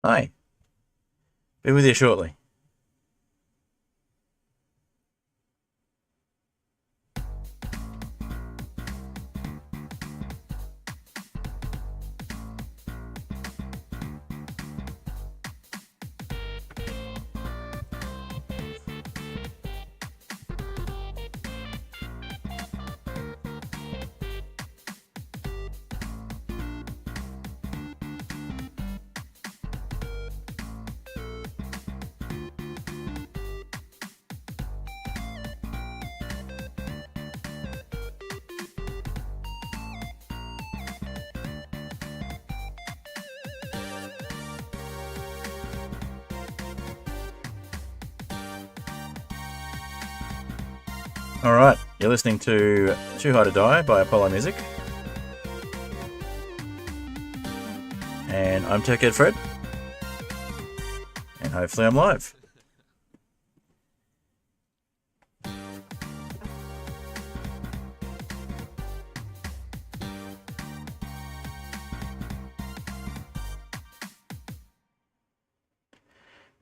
Hi, be with you shortly. Alright, you're listening to Too High to Die by Apollo Music. And I'm Techhead Fred. And hopefully I'm live.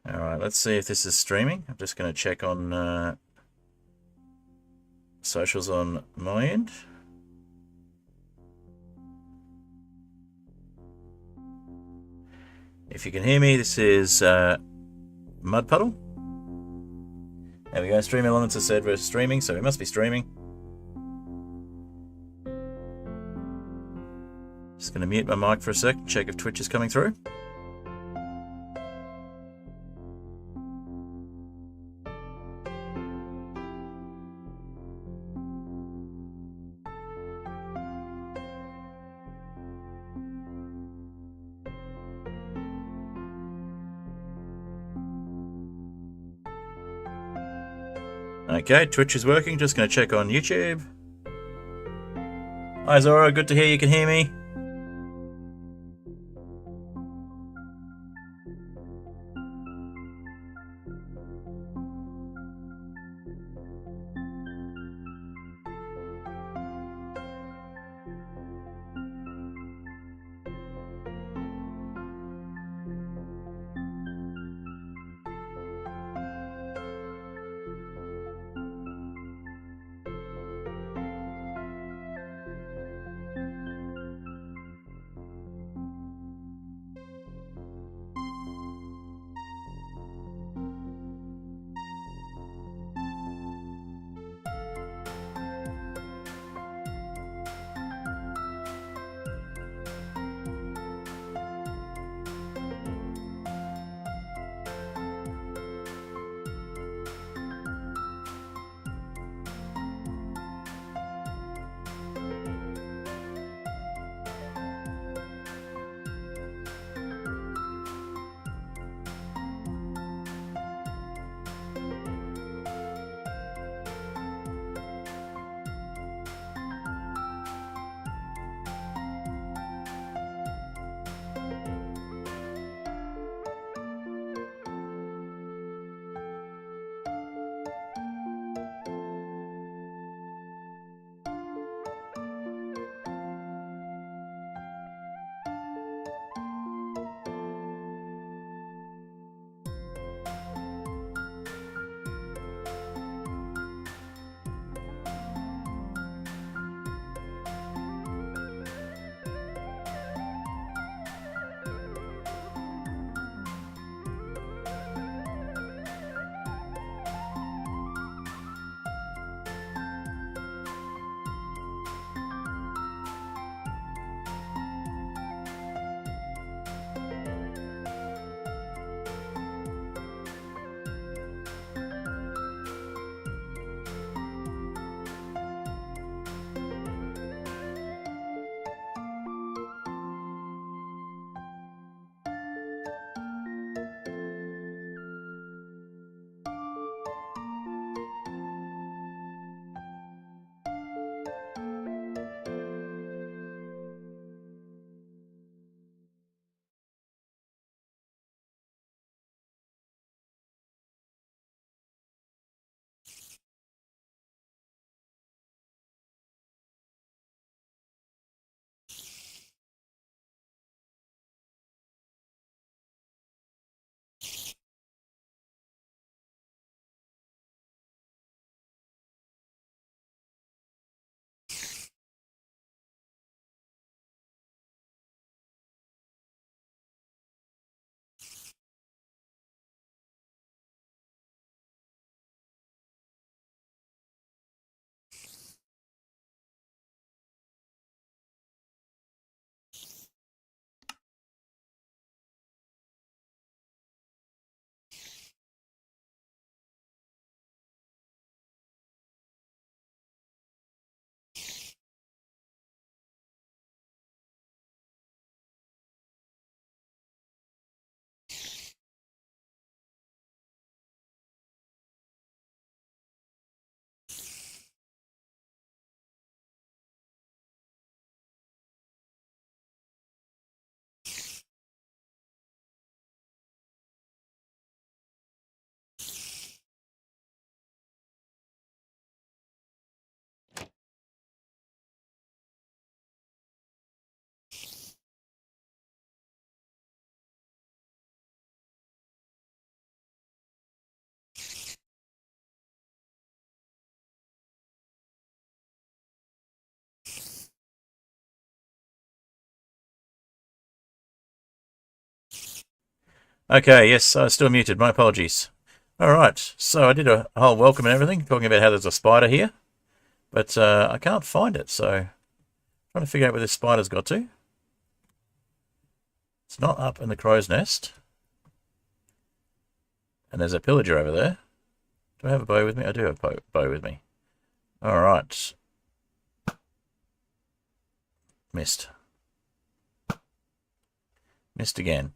Alright, let's see if this is streaming. I'm just going to check on socials on my end. If you can hear me, this is Puddle. There we go, stream elements, as said, we're streaming, so it must be streaming. Just going to mute my mic for a sec, check if Twitch is coming through. Okay, Twitch is working. Just going to check on YouTube. Hi Zora, good to hear you can hear me. Okay, yes, I was still muted. My apologies. Alright, so I did a whole welcome and everything, talking about how there's a spider here. But I can't find it, so I'm trying to figure out where this spider's got to. It's not up in the crow's nest. And there's a pillager over there. Do I have a bow with me? I do have a bow with me. Alright. Missed. Missed again.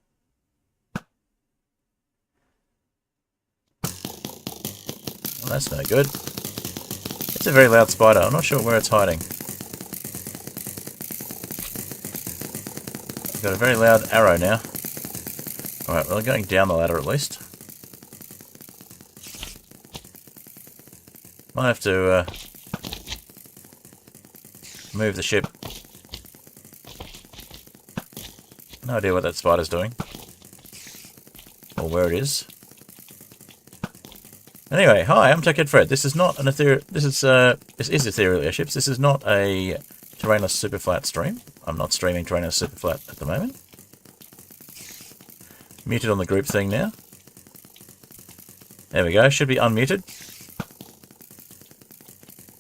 Well, that's no good. It's a very loud spider. I'm not sure where it's hiding. I've got a very loud arrow now. Alright, well, I'm going down the ladder at least. Might have to move the ship. No idea what that spider's doing. Or where it is. Anyway, hi, I'm Techhead Fred. This is not an Ethereal... This is Ethereal Airships. This is not a Terrainless Superflat stream. I'm not streaming Terrainless Superflat at the moment. Muted on the group thing now. There we go. Should be unmuted.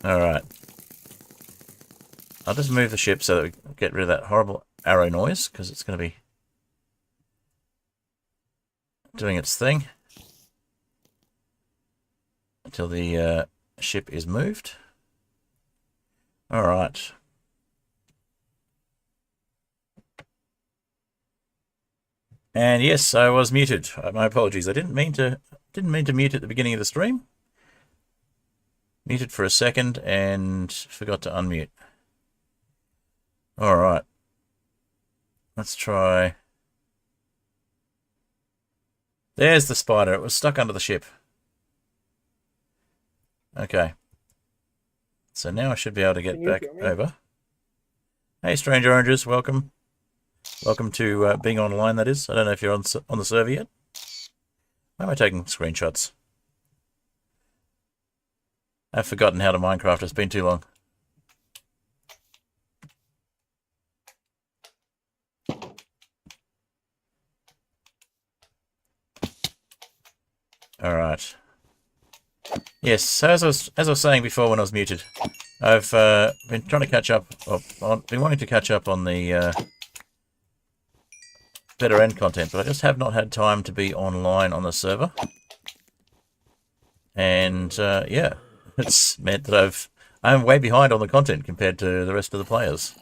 Alright. I'll just move the ship so that we get rid of that horrible arrow noise, because it's going to be doing its thing until the ship is moved. Alright. And yes, I was muted. My apologies. I didn't mean to mute at the beginning of the stream. Muted for a second and forgot to unmute. Alright. Let's try. There's the spider. It was stuck under the ship. Okay. So now I should be able to get back over. Hey, Strange Oranges, welcome. Welcome to being online, that is. I don't know if you're on the server yet. Why am I taking screenshots? I've forgotten how to Minecraft. It's been too long. Alright. Yes, so as I was saying before when I was muted, I've been trying to catch up, or been wanting to catch up on the better end content, but I just have not had time to be online on the server. And yeah, it's meant that I'm way behind on the content compared to the rest of the players.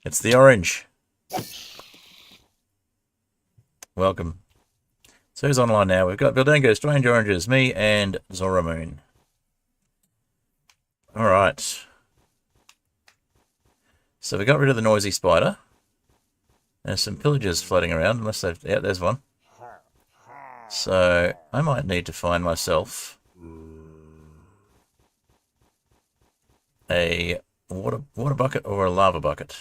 It's the orange. Welcome. So who's online now? We've got Bildango, Strange Oranges, me, and Zoramoon. Alright. So we got rid of the noisy spider. There's some pillagers floating around, unless they've... Yeah, there's one. So I might need to find myself a water bucket or a lava bucket.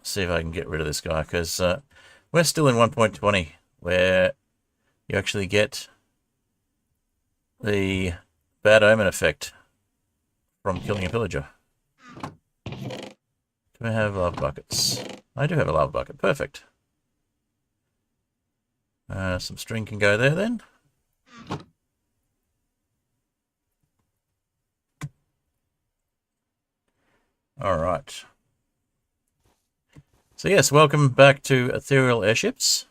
See if I can get rid of this guy, because we're still in 1.20 where you actually get the bad omen effect from killing a pillager. Do I have lava buckets? I do have a lava bucket. Perfect. Some string can go there then. Alright. So yes, welcome back to Aetherial Airships,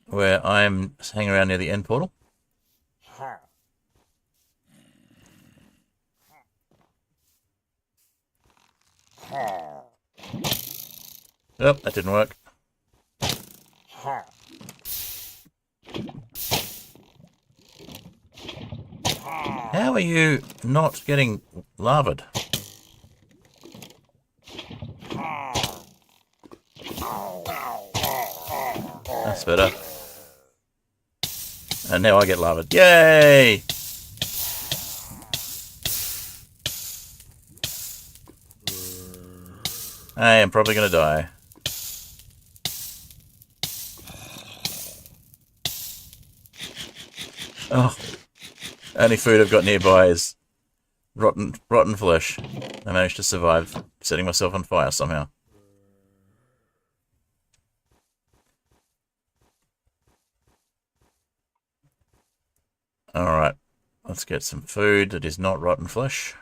where I'm hanging around near the end portal. Oh, that didn't work. How are you not getting lavaed? That's better. And now I get lavaed. Yay! I am probably going to die. Oh. Only food I've got nearby is rotten flesh. I managed to survive setting myself on fire somehow. Alright, let's get some food that is not rotten flesh.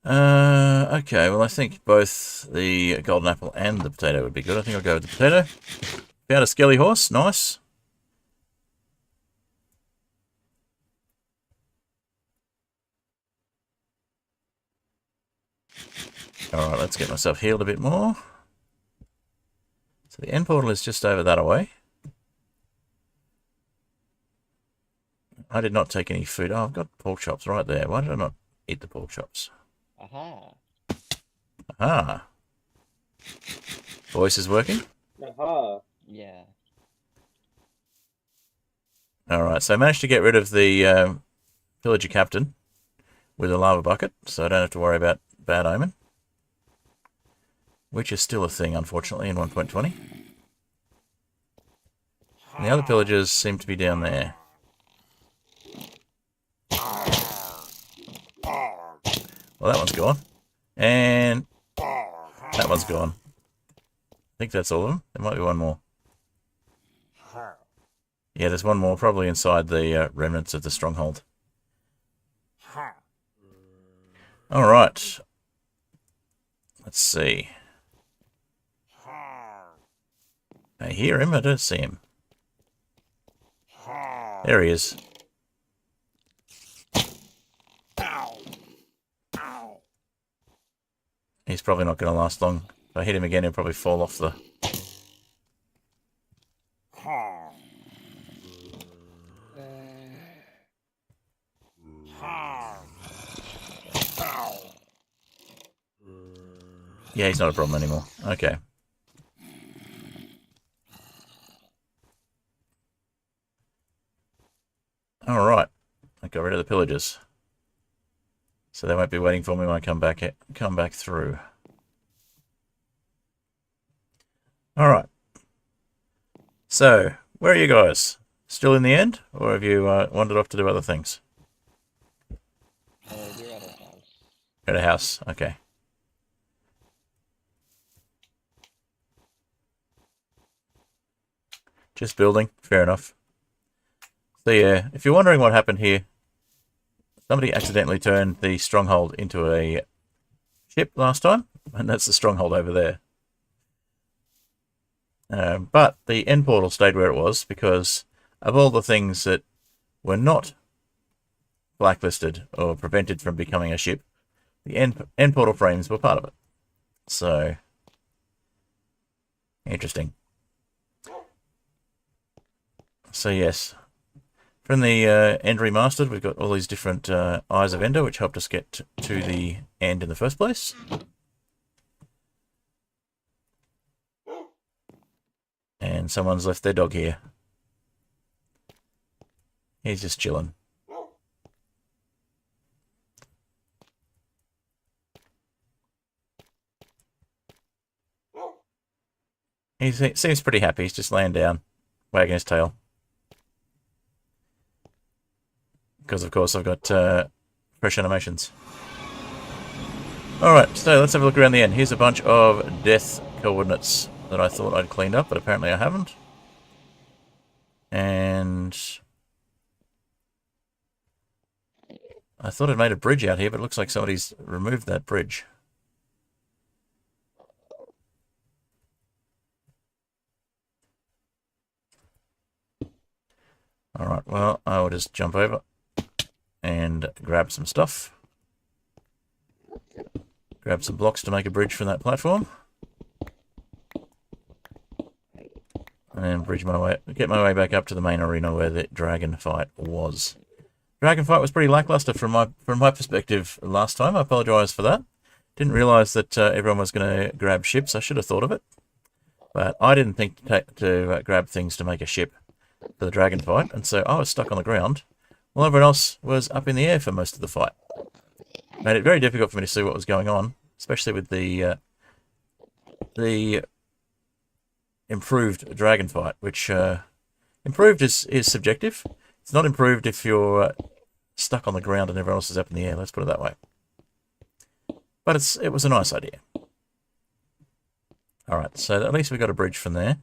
Okay, well I think both the golden apple and the potato would be good. I think I'll go with the potato. Found a skelly horse, nice. Alright, let's get myself healed a bit more. So the end portal is just over that away. I did not take any food. Oh, I've got pork chops right there. Why did I not eat the pork chops? Aha. Aha. Voice is working? Aha. Yeah. Alright, so I managed to get rid of the villager captain with a lava bucket, so I don't have to worry about bad omen. Which is still a thing, unfortunately, in 1.20. And the other pillagers seem to be down there. Well, that one's gone. And that one's gone. I think that's all of them. There might be one more. Yeah, there's one more, probably inside the remnants of the stronghold. Alright. Let's see. I hear him, I don't see him. There he is. He's probably not going to last long. If I hit him again, he'll probably fall off the... Yeah, he's not a problem anymore. Okay. Alright. I got rid of the pillagers. So they won't be waiting for me when I come back through. Alright. So, where are you guys? Still in the end? Or have you wandered off to do other things? We're at a house. At a house, okay. Just building, fair enough. So yeah, if you're wondering what happened here, somebody accidentally turned the stronghold into a ship last time, and that's the stronghold over there. But the end portal stayed where it was because of all the things that were not blacklisted or prevented from becoming a ship, the end portal frames were part of it. So, interesting. So yes, from the End Remastered, we've got all these different Eyes of Ender, which helped us get to the end in the first place. And someone's left their dog here. He's just chilling. He seems pretty happy. He's just laying down, wagging his tail. Because, of course, I've got fresh animations. Alright, so let's have a look around the end. Here's a bunch of death coordinates that I thought I'd cleaned up, but apparently I haven't. And I thought I'd made a bridge out here, but it looks like somebody's removed that bridge. Alright, well, I will just jump over and grab some stuff. Grab some blocks to make a bridge from that platform. And get my way back up to the main arena where the dragon fight was. Dragon fight was pretty lackluster from my perspective last time. I apologise for that. Didn't realise that everyone was going to grab ships. I should have thought of it. But I didn't think to grab things to make a ship for the dragon fight. And so I was stuck on the ground while everyone else was up in the air for most of the fight. Made it very difficult for me to see what was going on, especially with the improved dragon fight, which improved is subjective. It's not improved if you're stuck on the ground and everyone else is up in the air, let's put it that way. But it was a nice idea. Alright, so at least we got a bridge from there.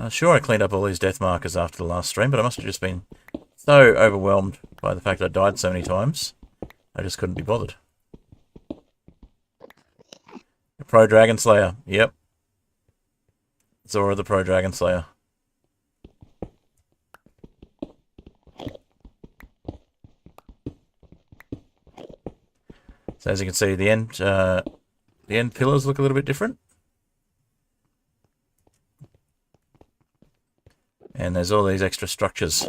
Sure, I cleaned up all these death markers after the last stream, but I must have just been so overwhelmed by the fact that I died so many times, I just couldn't be bothered. Pro Dragon Slayer, yep. Zora the Pro Dragon Slayer. So as you can see, the end pillars look a little bit different. And there's all these extra structures.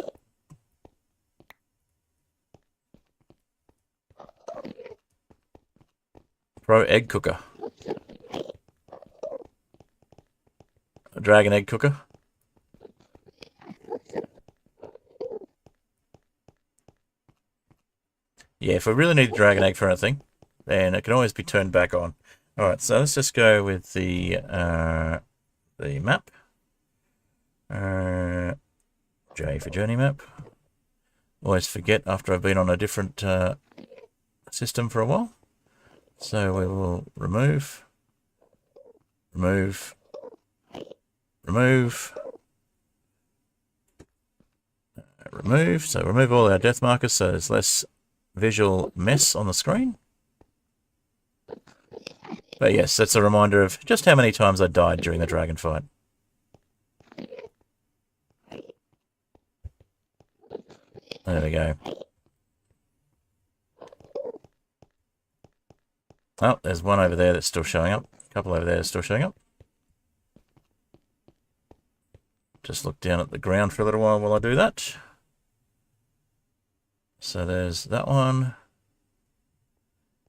Pro egg cooker. A dragon egg cooker. Yeah, if we really need a dragon egg for anything, then it can always be turned back on. Alright, so let's just go with the map. J for journey map. Always forget after I've been on a different system for a while. So we will remove. So remove all our death markers so there's less visual mess on the screen. But yes, that's a reminder of just how many times I died during the dragon fight. There we go. Oh, there's one over there that's still showing up. A couple over there that's still showing up. Just look down at the ground for a little while I do that. So there's that one.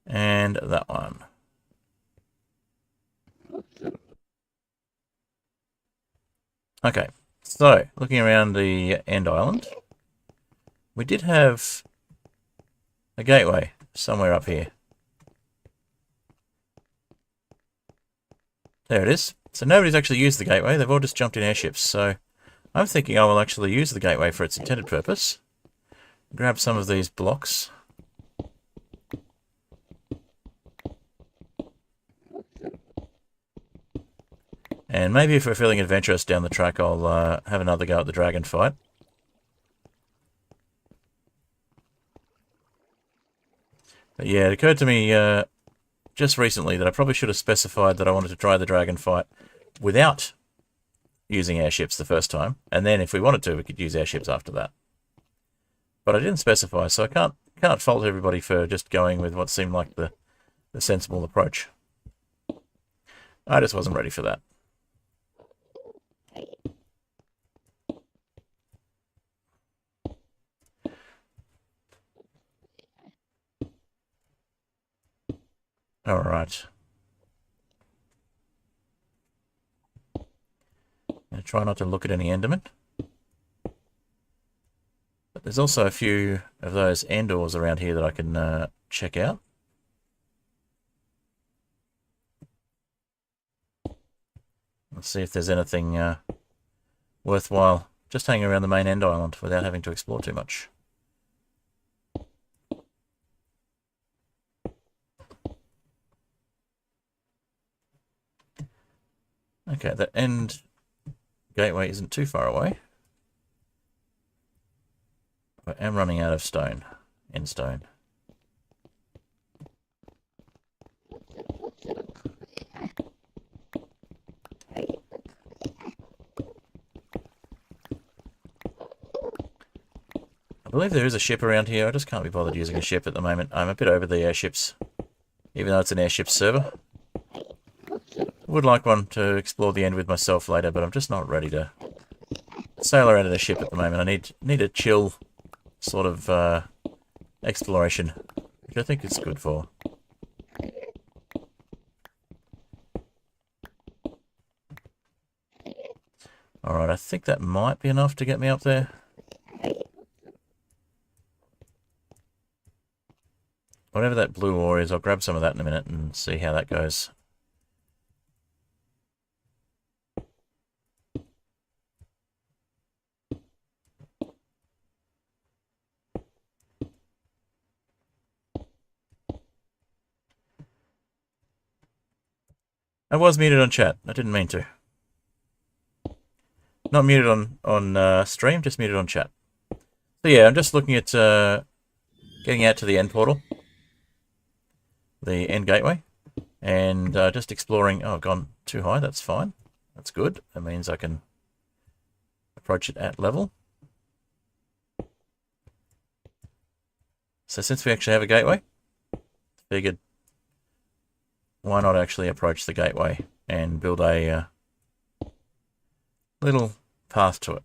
And that one. Okay, so looking around the end island, we did have a gateway somewhere up here. There it is. So nobody's actually used the gateway, they've all just jumped in airships. So I'm thinking I will actually use the gateway for its intended purpose. Grab some of these blocks. And maybe if we're feeling adventurous down the track, I'll have another go at the dragon fight. But yeah, it occurred to me just recently that I probably should have specified that I wanted to try the dragon fight without using airships the first time. And then if we wanted to, we could use airships after that. But I didn't specify, so I can't fault everybody for just going with what seemed like the sensible approach. I just wasn't ready for that. All right. Now try not to look at any Enderman. But there's also a few of those Endors around here that I can check out. Let's see if there's anything worthwhile just hanging around the main end island without having to explore too much. Okay, the end gateway isn't too far away. I am running out of stone, end stone. I believe there is a ship around here. I just can't be bothered using a ship at the moment. I'm a bit over the airships, even though it's an airship server. I would like one to explore the end with myself later, but I'm just not ready to sail around in a ship at the moment. I need a chill sort of exploration, which I think it's good for. Alright, I think that might be enough to get me up there. Whatever that blue ore is, I'll grab some of that in a minute and see how that goes. I was muted on chat. I didn't mean to. Not muted on stream, just muted on chat. So yeah, I'm just looking at getting out to the end portal, the end gateway, and just exploring. Oh, I've gone too high. That's fine. That's good. That means I can approach it at level. So since we actually have a gateway, figured why not actually approach the gateway and build a little path to it.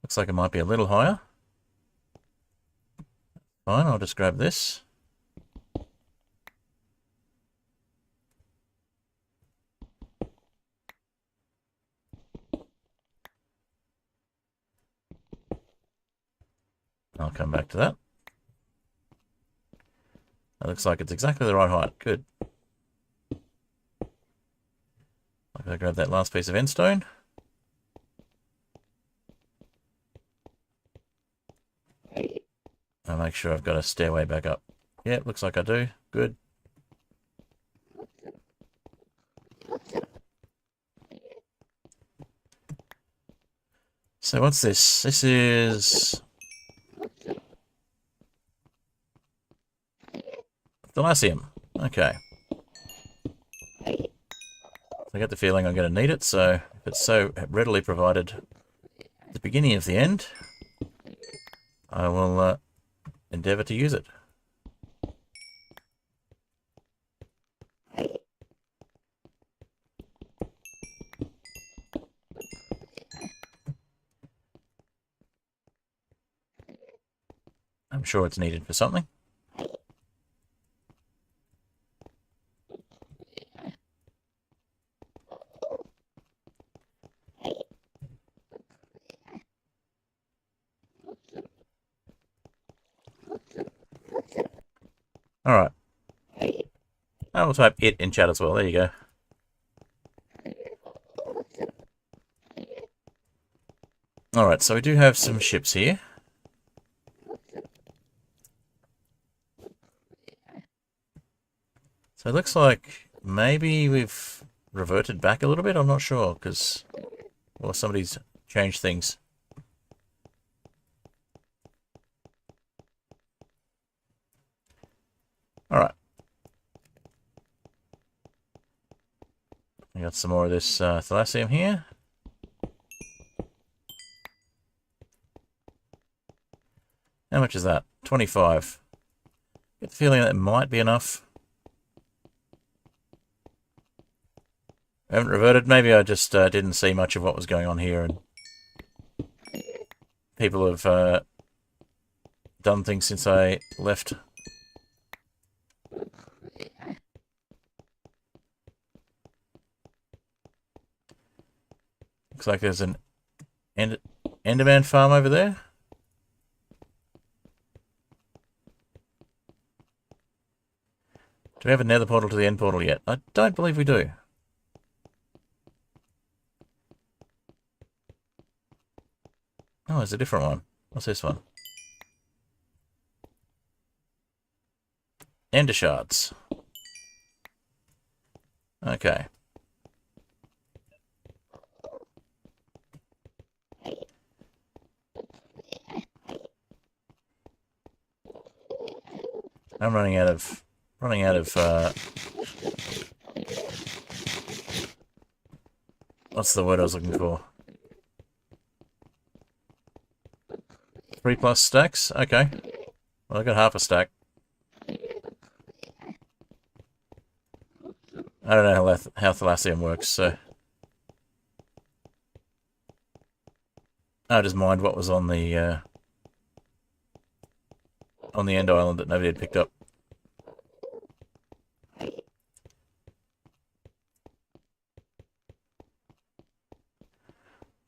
Looks like it might be a little higher. Fine, I'll just grab this. I'll come back to that. That looks like it's exactly the right height. Good. I'm going to grab that last piece of endstone. I'll make sure I've got a stairway back up. Yeah, looks like I do. Good. So what's this? This is Thalassium. Okay. I get the feeling I'm going to need it, so if it's so readily provided at the beginning of the end, I will endeavour to use it. I'm sure it's needed for something. Alright. I will type it in chat as well. There you go. Alright, so we do have some ships here. So it looks like maybe we've reverted back a little bit. I'm not sure, because, well, somebody's changed things. Alright. We got some more of this Thalassium here. How much is that? 25. Get the feeling that it might be enough. I haven't reverted. Maybe I just didn't see much of what was going on here, and people have done things since I left. Looks like there's an Enderman farm over there. Do we have a nether portal to the end portal yet? I don't believe we do. Oh, there's a different one. What's this one? Ender shards. Okay. I'm running out of what's the word I was looking for? 3+ stacks? Okay. Well, I got half a stack. I don't know how Thalassium works, so I just mined what was on the end island that nobody had picked up.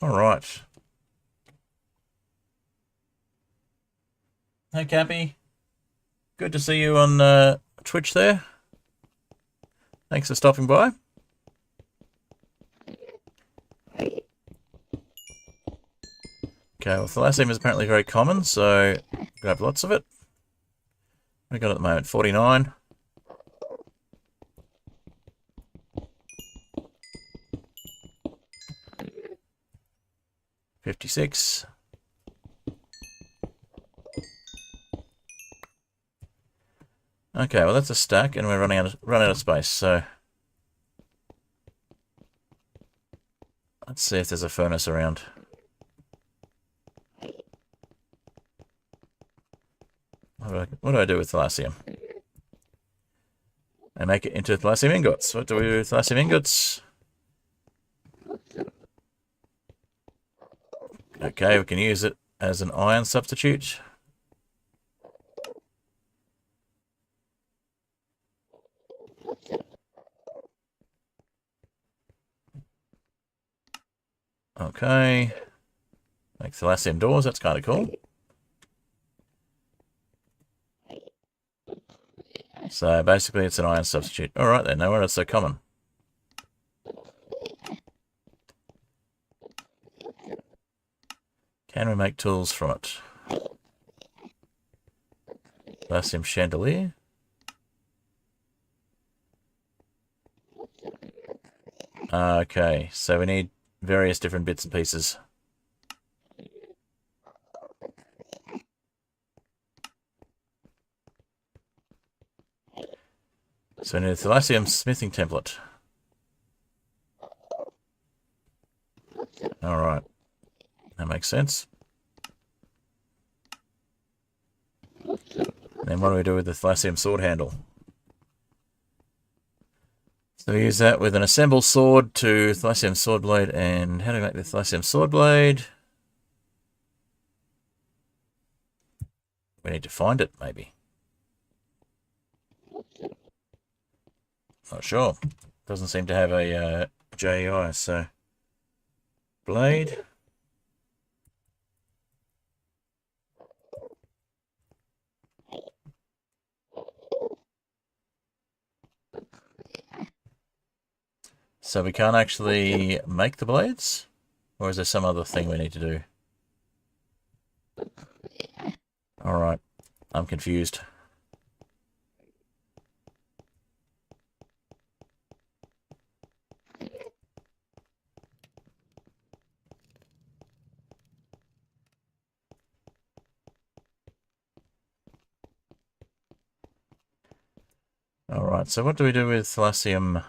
All right. Hey, Cappy. Good to see you on Twitch there. Thanks for stopping by. Okay, well, thalasium is apparently very common, so grab lots of it. We got at the moment 49. 56. Okay, well that's a stack, and we're running out of space. So let's see if there's a furnace around. What do I do with thalasium? I make it into thalasium ingots. What do we do with thalasium ingots? Okay, we can use it as an iron substitute. Okay. Make thalasium doors, that's kind of cool. So basically it's an iron substitute. Alright then, no wonder it's so common. Can we make tools from it? Thalasium chandelier. Okay, so we need various different bits and pieces. So we need a thalasium smithing template. Alright. That makes sense. And then what do we do with the thalasium sword handle? So we use that with an assemble sword to thalasium sword blade. And how do we make the thalasium sword blade? We need to find it, maybe. Not sure. Doesn't seem to have a JEI, so... Blade. So we can't actually make the blades? Or is there some other thing we need to do? Alright, I'm confused. Alright, so what do we do with thalasium?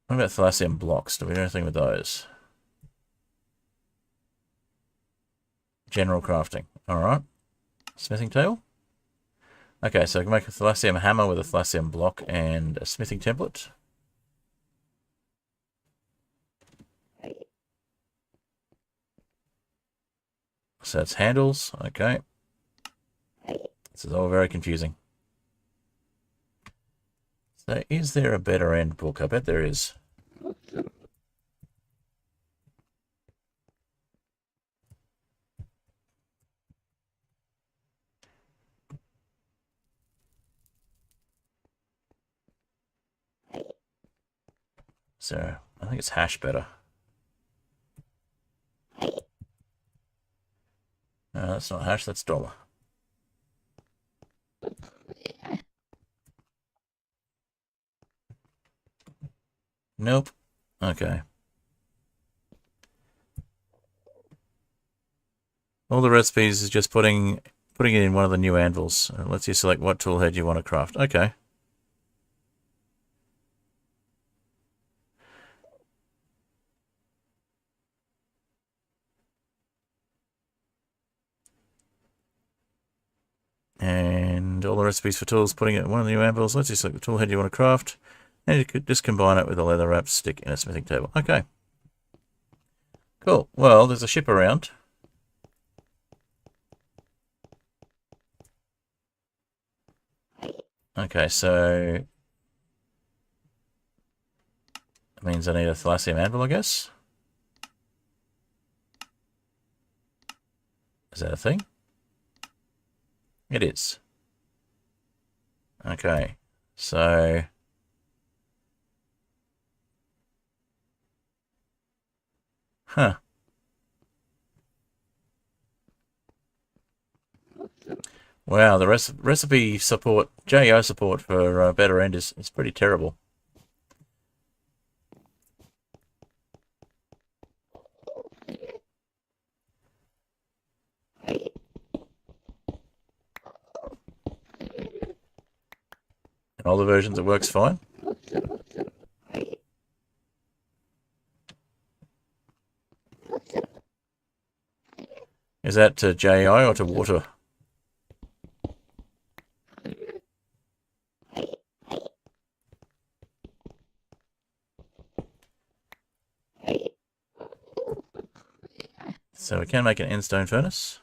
What about thalasium blocks? Do we do anything with those? General crafting. Alright. Smithing table. Okay, so I can make a thalasium hammer with a thalasium block and a smithing template. So it's handles. Okay. This is all very confusing. So is there a better end book? I bet there is. So I think it's hash better. No, that's not hash, that's dollar. Nope. Okay. All the recipes is just putting it in one of the new anvils. Lets you select what tool head you want to craft. Okay. And all the recipes for tools, putting it in one of the new anvils. Lets you select the tool head you want to craft. And you could just combine it with a leather wrap stick in a smithing table. Okay. Cool. Well, there's a ship around. Okay, so that means I need a thalasium anvil, I guess. Is that a thing? It is. Okay, so Huh. Wow, the recipe support, JO support for Better End is pretty terrible. In all the versions, it works fine. Is that to JI or to water? So we can make an end stone furnace.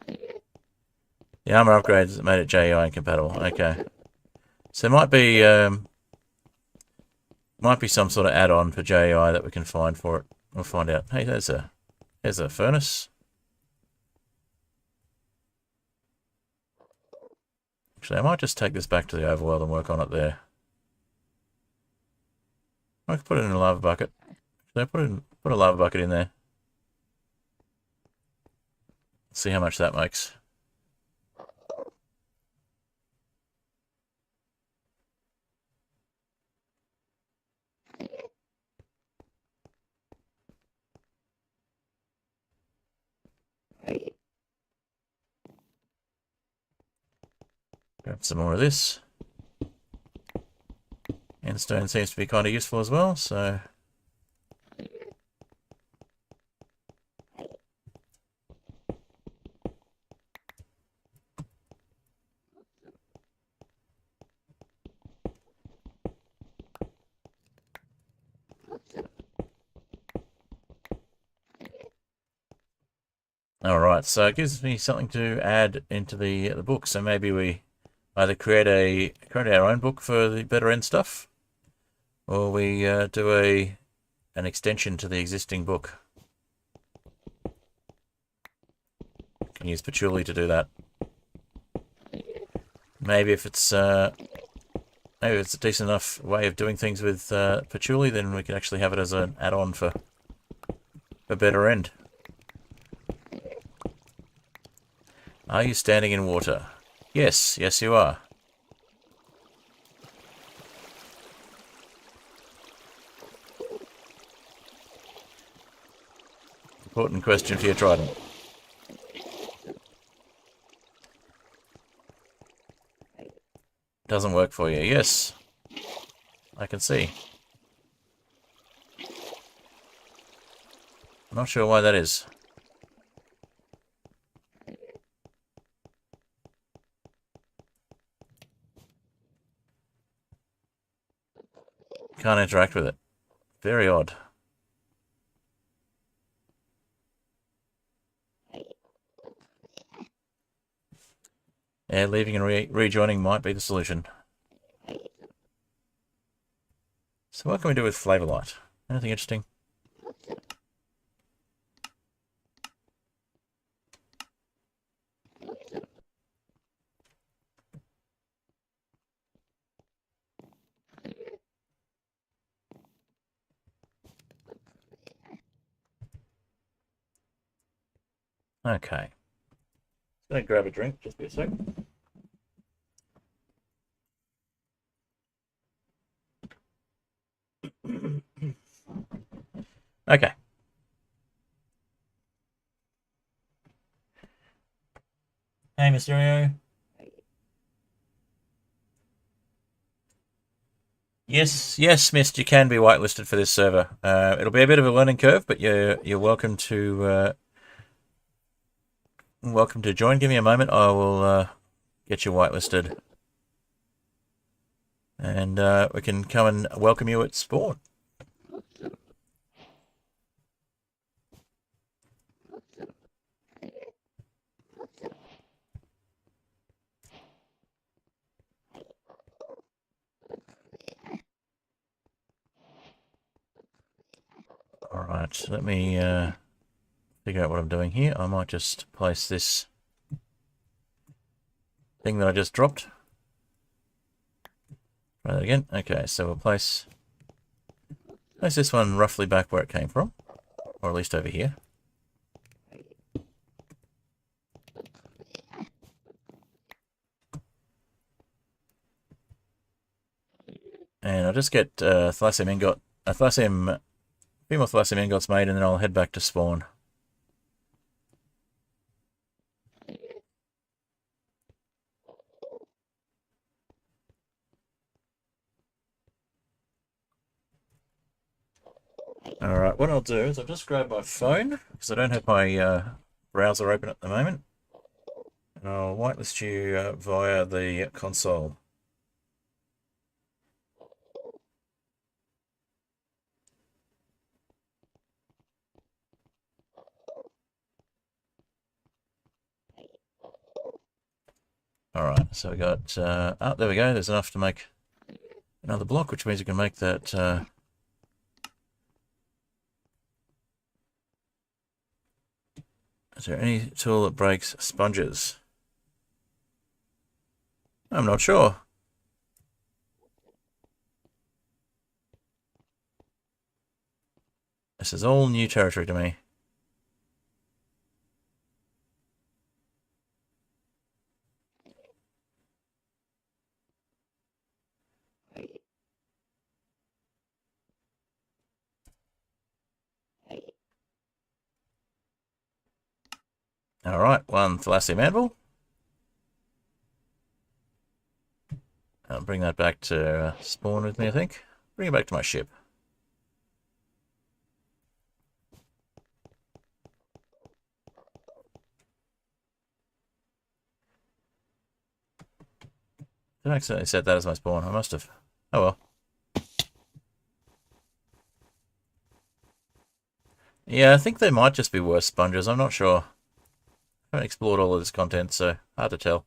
The armor upgrades made it JI incompatible. Okay. So it might be some sort of add-on for JI that we can find for it. We'll find out. Hey, there's a furnace. Actually, I might just take this back to the overworld and work on it there. I could put it in a lava bucket. Should I put a lava bucket in there? See how much that makes. Grab some more of this. And stone seems to be kind of useful as well, so... Alright, so it gives me something to add into the book, so maybe we either create our own book for the Better End stuff, or we do an extension to the existing book. Can use Patchouli to do that. Maybe if it's a decent enough way of doing things with Patchouli, then we can actually have it as an add-on for Better End. Are you standing in water? Yes, yes you are. Important question for your trident. Doesn't work for you. Yes, I can see. I'm not sure why that is. Can't interact with it. Very odd. Yeah, leaving and rejoining might be the solution. So what can we do with Flavor Light? Anything interesting? Okay. Gonna grab a drink, just be a second. Okay. Hey, Mysterio. Yes, Mist, you can be whitelisted for this server. It'll be a bit of a learning curve, but you're welcome to join. Give me a moment. I will get you whitelisted, and we can come and welcome you at spawn. All right, let me figure out what I'm doing here. I might just place this thing that I just dropped. Try that again. Okay, so we'll place this one roughly back where it came from. Or at least over here. And I'll just get thalasium ingot, female thalasium ingots made, and then I'll head back to spawn. Alright, what I'll do is I'll just grab my phone, because I don't have my browser open at the moment. And I'll whitelist you via the console. Alright, so we got, oh, there we go, there's enough to make another block, which means we can make that, is there any tool that breaks sponges? I'm not sure. This is all new territory to me. Alright, one thalasium anvil. I'll bring that back to spawn with me, I think. Bring it back to my ship. Did I accidentally set that as my spawn? I must have. Oh well. Yeah, I think they might just be worse sponges. I'm not sure. I haven't explored all of this content, so hard to tell.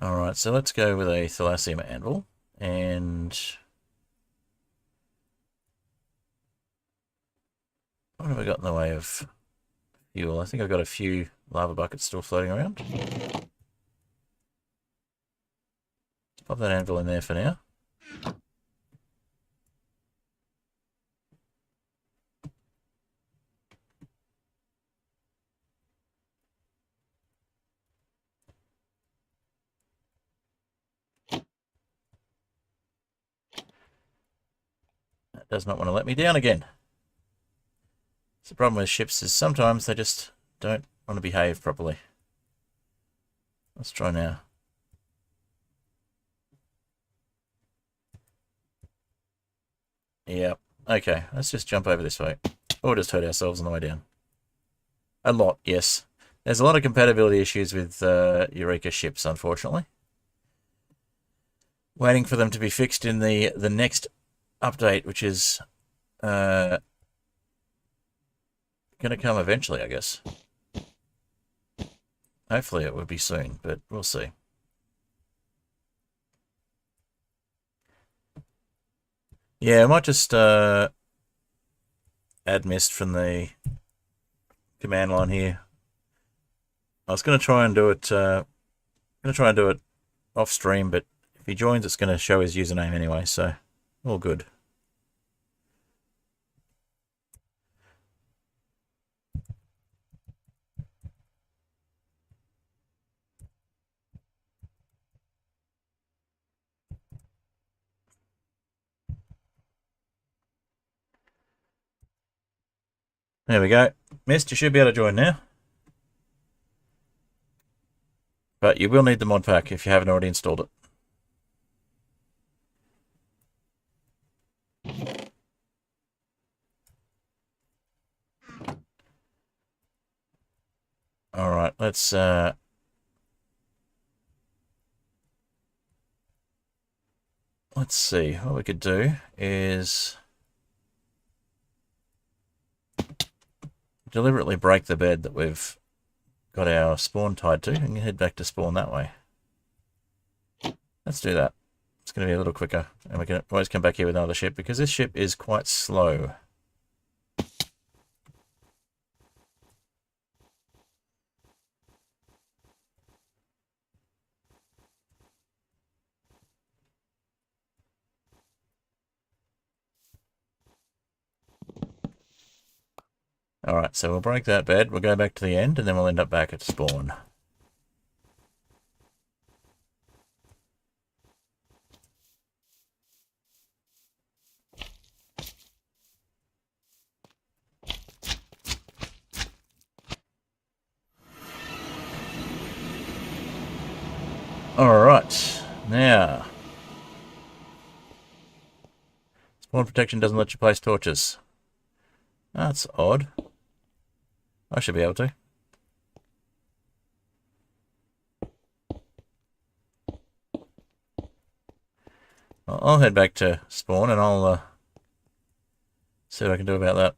Alright, so let's go with a thalasium anvil. And what have I got in the way of fuel? I think I've got a few lava buckets still floating around. Pop that anvil in there for now. That does not want to let me down again. So the problem with ships is sometimes they just don't want to behave properly. Let's try now. Yep. Okay, let's just jump over this way. Or just hurt ourselves on the way down. A lot, yes. There's a lot of compatibility issues with Eureka ships, unfortunately. Waiting for them to be fixed in the next update, which is going to come eventually, I guess. Hopefully it will be soon, but we'll see. Yeah, I might just add mist from the command line here. I was going to try and do it. Off stream, but if he joins, it's going to show his username anyway. So all good. There we go. Mist, you should be able to join now. But you will need the mod pack if you haven't already installed it. Alright, let's see. What we could do is deliberately break the bed that we've got our spawn tied to and head back to spawn that way. Let's do that. It's going to be a little quicker, and we can always come back here with another ship because this ship is quite slow. Alright, so we'll break that bed. We'll go back to the end, and then we'll end up back at spawn. Alright, now. Spawn protection doesn't let you place torches. That's odd. I should be able to. I'll head back to spawn and I'll see what I can do about that.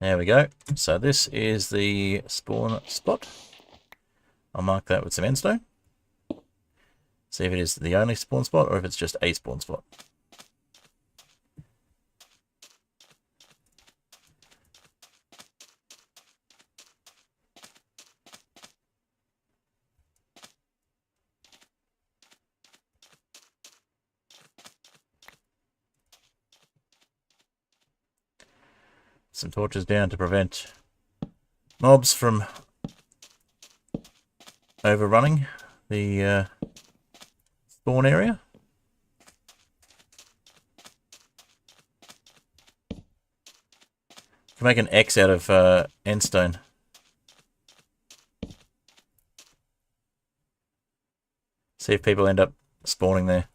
There we go. So this is the spawn spot. I'll mark that with some endstone. See if it is the only spawn spot or if it's just a spawn spot. Some torches down to prevent mobs from overrunning the spawn area. You can make an X out of endstone. See if people end up spawning there.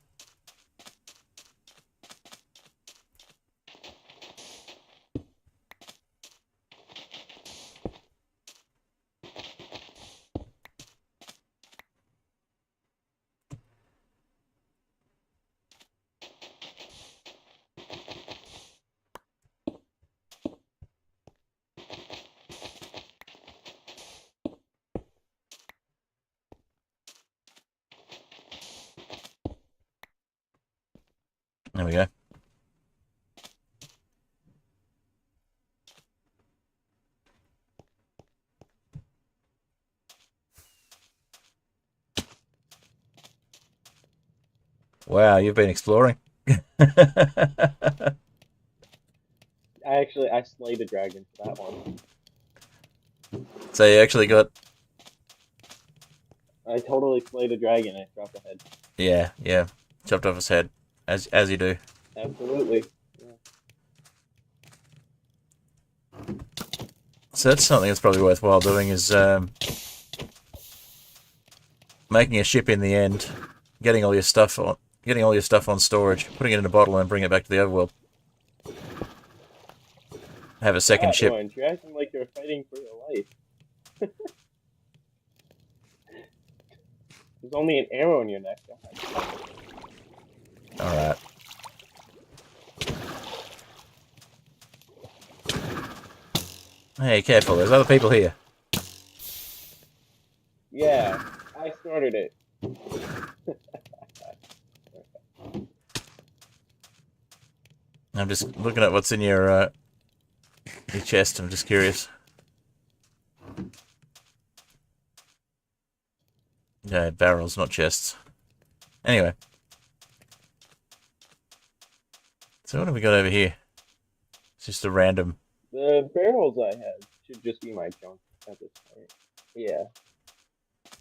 There we go. Wow, you've been exploring. I slayed a dragon for that one. So you actually got... I totally slayed a dragon. I dropped a head. Yeah. Chopped off his head. As you do. Absolutely. Yeah. So that's something that's probably worthwhile doing is making a ship in the end, getting all your stuff on storage, putting it in a bottle and bring it back to the overworld. Have a second ship. Orange, you're acting like you're fighting for your life. There's only an arrow in your neck. Alright. Hey, careful, there's other people here. Yeah, I started it. I'm just looking at what's in your chest, I'm just curious. Yeah, barrels, not chests. Anyway. So what have we got over here? It's just a random... The barrels I have should just be my junk at this point. Yeah.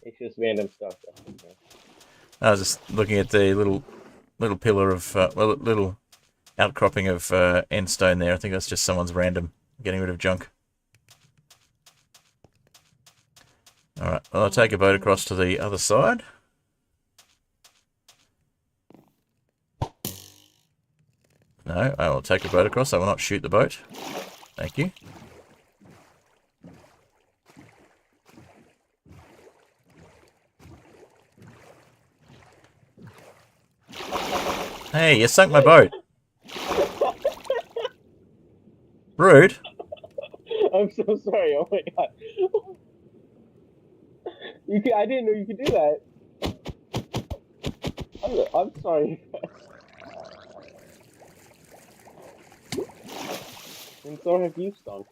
It's just random stuff. I was just looking at the little pillar of... little outcropping of end stone there. I think that's just someone's random getting rid of junk. Alright, well, I'll take a boat across to the other side. No, I will take a boat across. I will not shoot the boat. Thank you. Hey, you sunk my boat. Rude. I'm so sorry. Oh my god. You can, I didn't know you could do that. I'm sorry. And so have you stunk.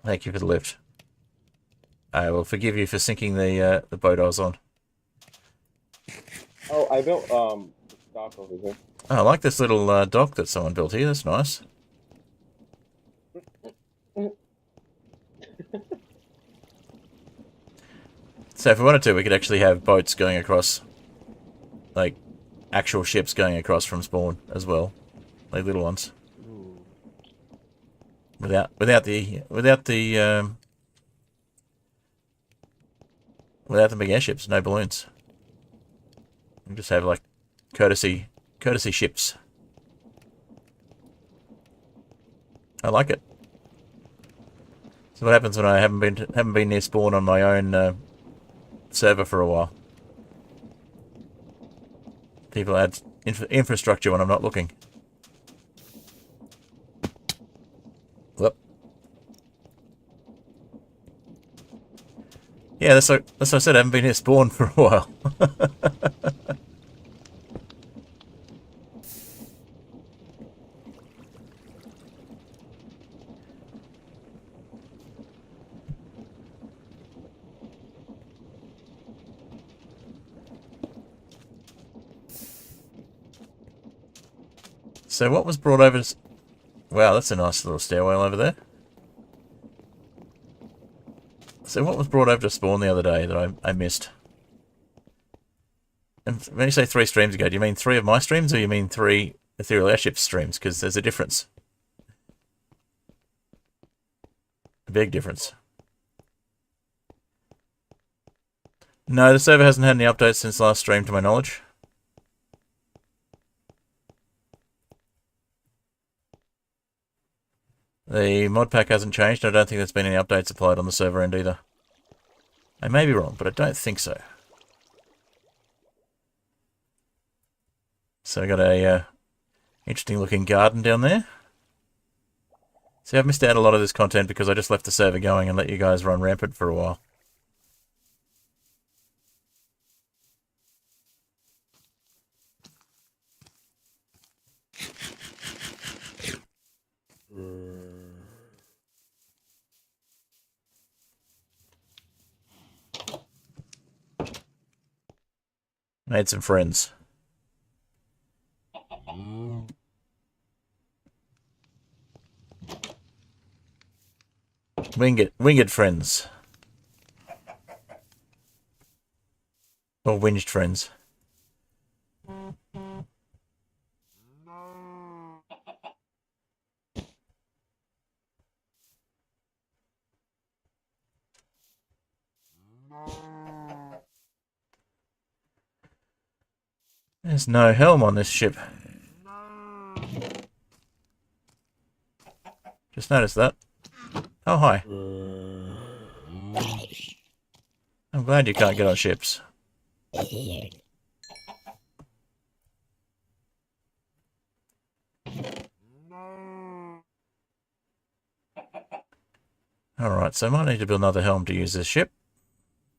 Thank you for the lift. I will forgive you for sinking the boat I was on. Oh, I built the dock over here. Oh, I like this little dock that someone built here. That's nice. So if we wanted to, we could actually have boats going across, like actual ships going across from spawn as well, like little ones. Without the big airships, no balloons. We just have like courtesy ships. I like it. So what happens when I haven't been near spawn on my own server for a while? People add infrastructure when I'm not looking. Whoop. Yeah, that's what I said. I haven't been near spawn for a while. So what was brought over to... Wow, that's a nice little stairwell over there. So what was brought over to spawn the other day that I missed? And when you say 3 streams ago, do you mean 3 of my streams or you mean 3 Ethereal Airships streams? Because there's a difference. A big difference. No, the server hasn't had any updates since last stream to my knowledge. The mod pack hasn't changed. I don't think there's been any updates applied on the server end either. I may be wrong, but I don't think so. So I got a interesting looking garden down there. See, I've missed out a lot of this content because I just left the server going and let you guys run rampant for a while. Made some friends. Winged friends. Or winged friends. There's no helm on this ship. Just noticed that. Oh, hi. I'm glad you can't get on ships. Alright, so I might need to build another helm to use this ship.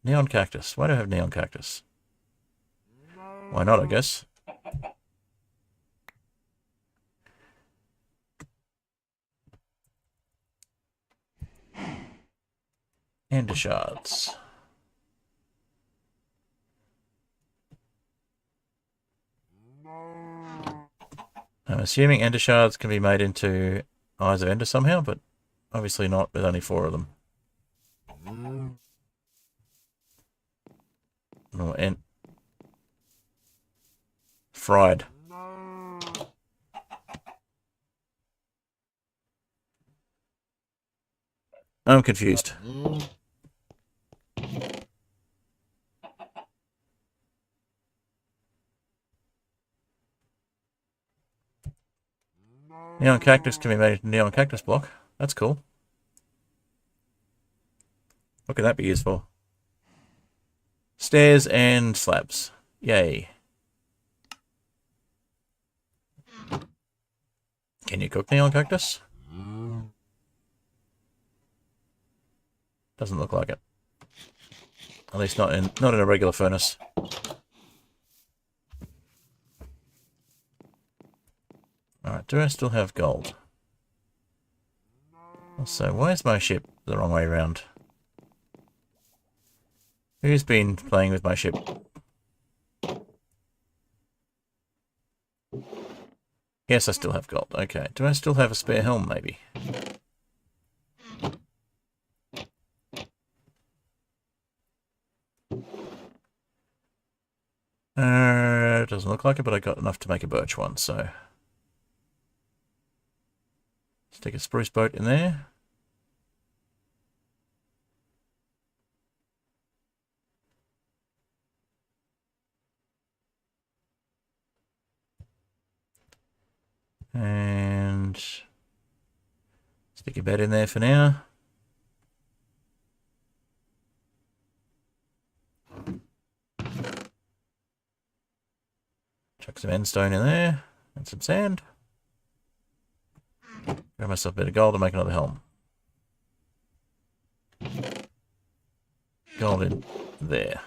Neon cactus. Why do I have neon cactus? Why not, I guess. Ender shards. I'm assuming ender shards can be made into Eyes of Ender somehow, but obviously not with only 4 of them. Oh, and fried. I'm confused. Neon cactus can be made into neon cactus block. That's cool. What can that be used for? Stairs and slabs. Yay. Can you cook neon cactus? Doesn't look like it. At least not in a regular furnace. Alright, do I still have gold? Also, why is my ship the wrong way around? Who's been playing with my ship? Yes, I still have gold. Okay. Do I still have a spare helm, maybe? Doesn't look like it, but I got enough to make a birch one, so... Stick a spruce boat in there. And... Stick a bed in there for now. Chuck some endstone in there. And some sand. Grab myself a bit of gold and make another helm. Gold in there.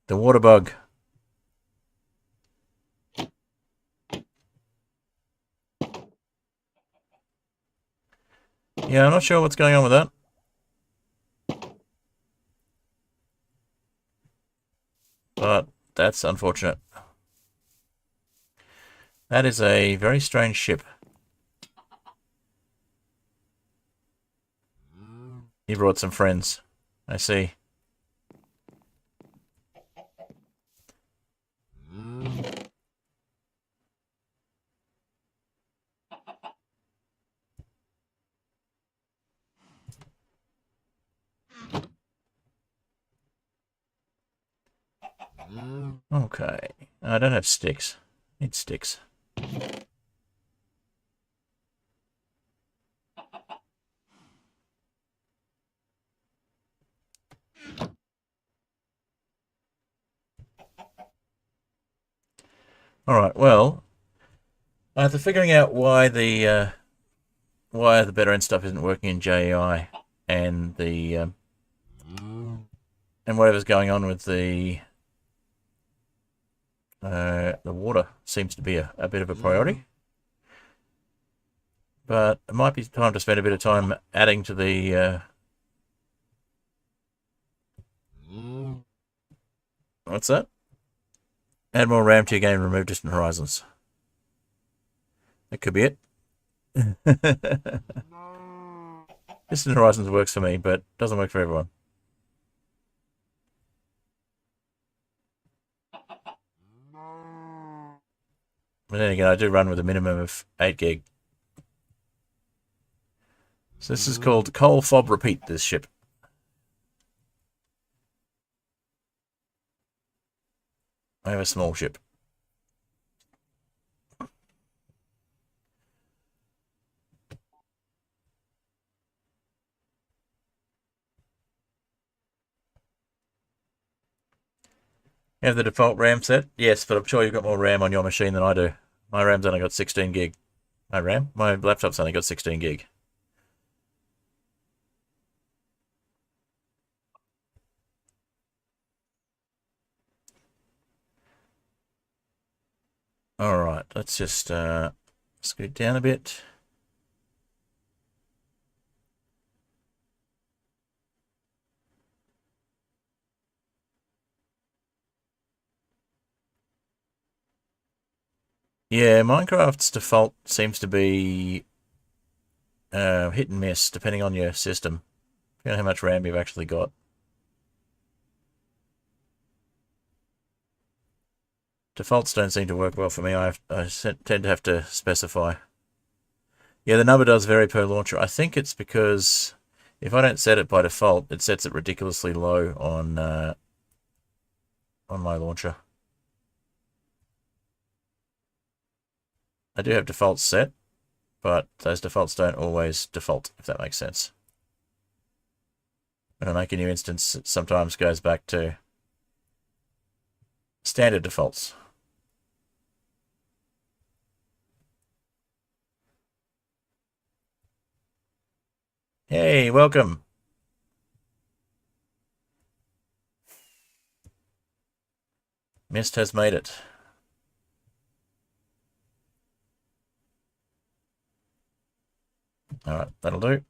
The water bug. Yeah, I'm not sure what's going on with that. But that's unfortunate. That is a very strange ship. He brought some friends. I see. Okay. I don't have sticks. Need sticks. Alright, well, after figuring out why the better end stuff isn't working in JEI and the and whatever's going on with the water seems to be a bit of a priority. But it might be time to spend a bit of time adding to the what's that? Add more RAM to your game and remove distant horizons. That could be it. Distant horizons works for me, but doesn't work for everyone. But then again, I do run with a minimum of 8 gig. So this is called Coal Fob Repeat, this ship. I have a small ship. You have the default RAM set? Yes, but I'm sure you've got more RAM on your machine than I do. My RAM's only got 16 gig. My RAM? My laptop's only got 16 gig. Alright, let's just scoot down a bit. Yeah, Minecraft's default seems to be hit and miss, depending on your system. Depending on how much RAM you've actually got. Defaults don't seem to work well for me. I tend to have to specify. Yeah, the number does vary per launcher. I think it's because if I don't set it by default, it sets it ridiculously low on my launcher. I do have defaults set, but those defaults don't always default, if that makes sense. When I make a new instance, it sometimes goes back to standard defaults. Hey, welcome. Mist has made it. Alright, that'll do.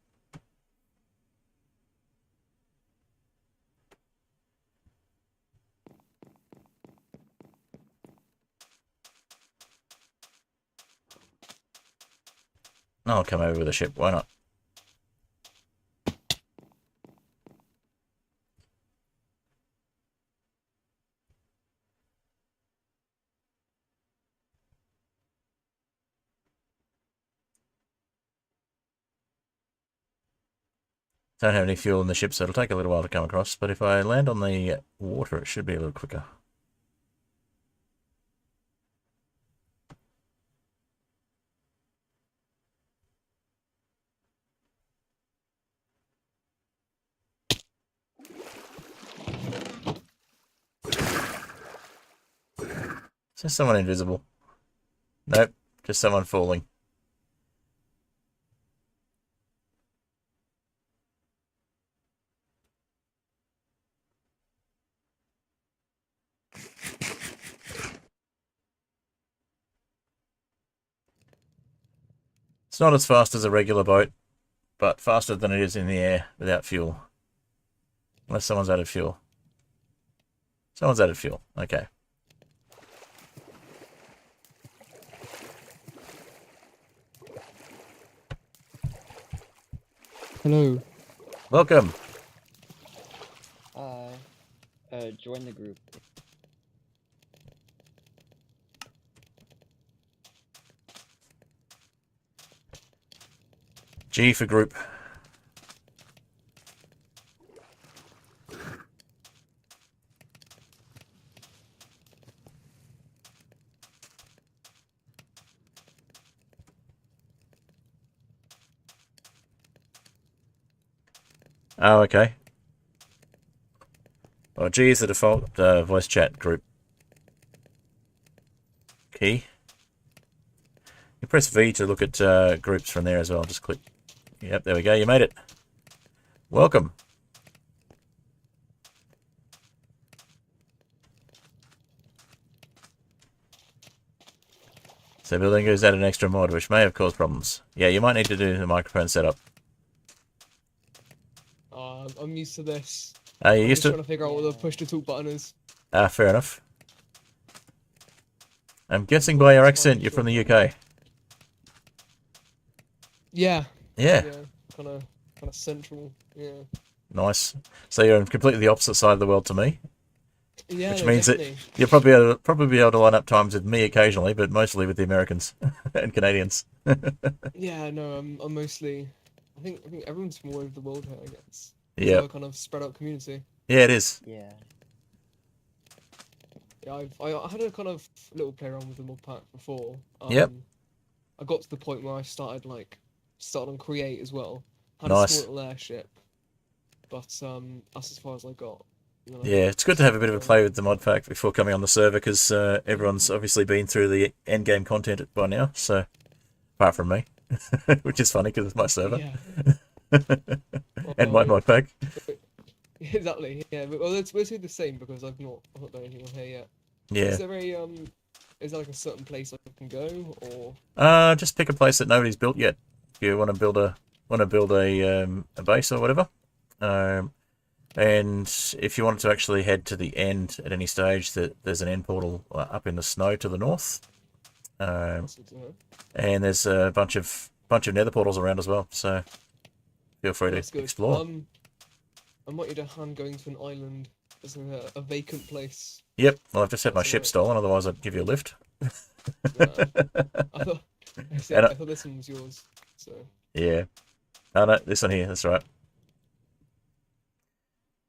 I'll come over with a ship, why not? Don't have any fuel in the ship, so it'll take a little while to come across, but if I land on the water, it should be a little quicker. Is there someone invisible? Nope, just someone falling. It's not as fast as a regular boat, but faster than it is in the air without fuel. Unless someone's added fuel. Someone's added fuel. Okay. Hello. Welcome. Join the group. G for group. Oh, okay. Well, G is the default voice chat group key. You press V to look at groups from there as well. Just click. Yep, there we go. You made it. Welcome. So building has added an extra mod, which may have caused problems. Yeah, you might need to do the microphone setup. I'm used to this. You I'm used just to? trying to figure out what the push to talk button is. Fair enough. I'm guessing by your accent you're from the UK. Yeah. Yeah. Kind of central. Yeah. Nice. So you're on completely the opposite side of the world to me. Yeah. Which no, means definitely. that you'll probably be able to line up times with me occasionally, but mostly with the Americans and Canadians. Yeah. No. I'm mostly. I think everyone's from all over the world here. I guess. It's Yeah. a kind of spread out community. Yeah, it is. Yeah. Yeah. I had a kind of little play around with the modpack before. Yep. I got to the point where I started on create as well. Had a Nice. small little airship, but that's as far as I got. Yeah, it's good to have a bit of a play with the mod pack before coming on the server because everyone's obviously been through the end game content by now. So, apart from me, which is funny because it's my server and my mod pack. Exactly. Yeah, but well, it's basically the same because I've not done anything on here yet. Yeah. Is there like a certain place I can go or? Just pick a place that nobody's built yet. If you want to build a base or whatever. And if you wanted to actually head to the end at any stage, there's an end portal up in the snow to the north. And there's a bunch of nether portals around as well. So feel free to explore. I want you to hand going to an island. There's a vacant place. Yep. Well, I've just had my ship stolen. Otherwise, I'd give you a lift. I thought this one was yours. So. Yeah. Oh no, this one here. That's right.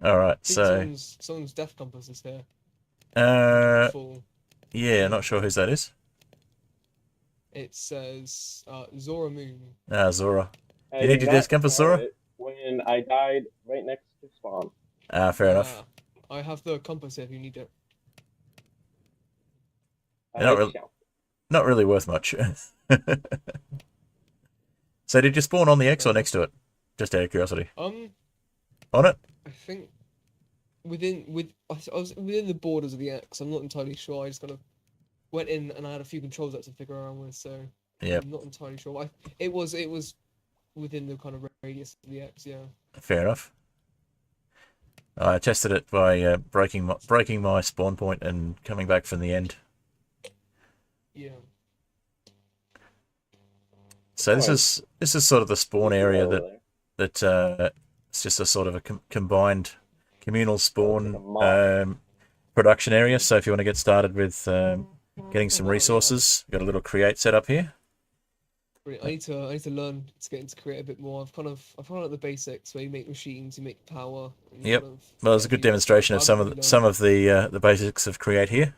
All right. So someone's death compass is here. Yeah. Not sure whose that is. It says Zora Moon. Zora. You need your death compass, Zora? When I died right next to spawn. Fair enough. I have the compass if you need it. Not really worth much. So did you spawn on the X or next to it? Just out of curiosity. Um, On it? I think I was within the borders of the X. I'm not entirely sure. I just kind of went in and I had a few controls I had to figure around with, so Yep. I'm not entirely sure. It was within the kind of radius of the X, yeah. Fair enough. I tested it by breaking my spawn point and coming back from the end. Yeah. So Alright. this is sort of the spawn area Over that there. it's just a sort of a combined communal spawn Like a mob. production area. So if you want to get started with getting some Oh, wow, yeah. resources, got a little create set up here. Brilliant. I need to learn to get into create a bit more. I've found out the basics where you make machines, you make power. And you Yep. kind of Well, there's get a good few bits, but demonstration I of haven't really some learned. of the basics of create here.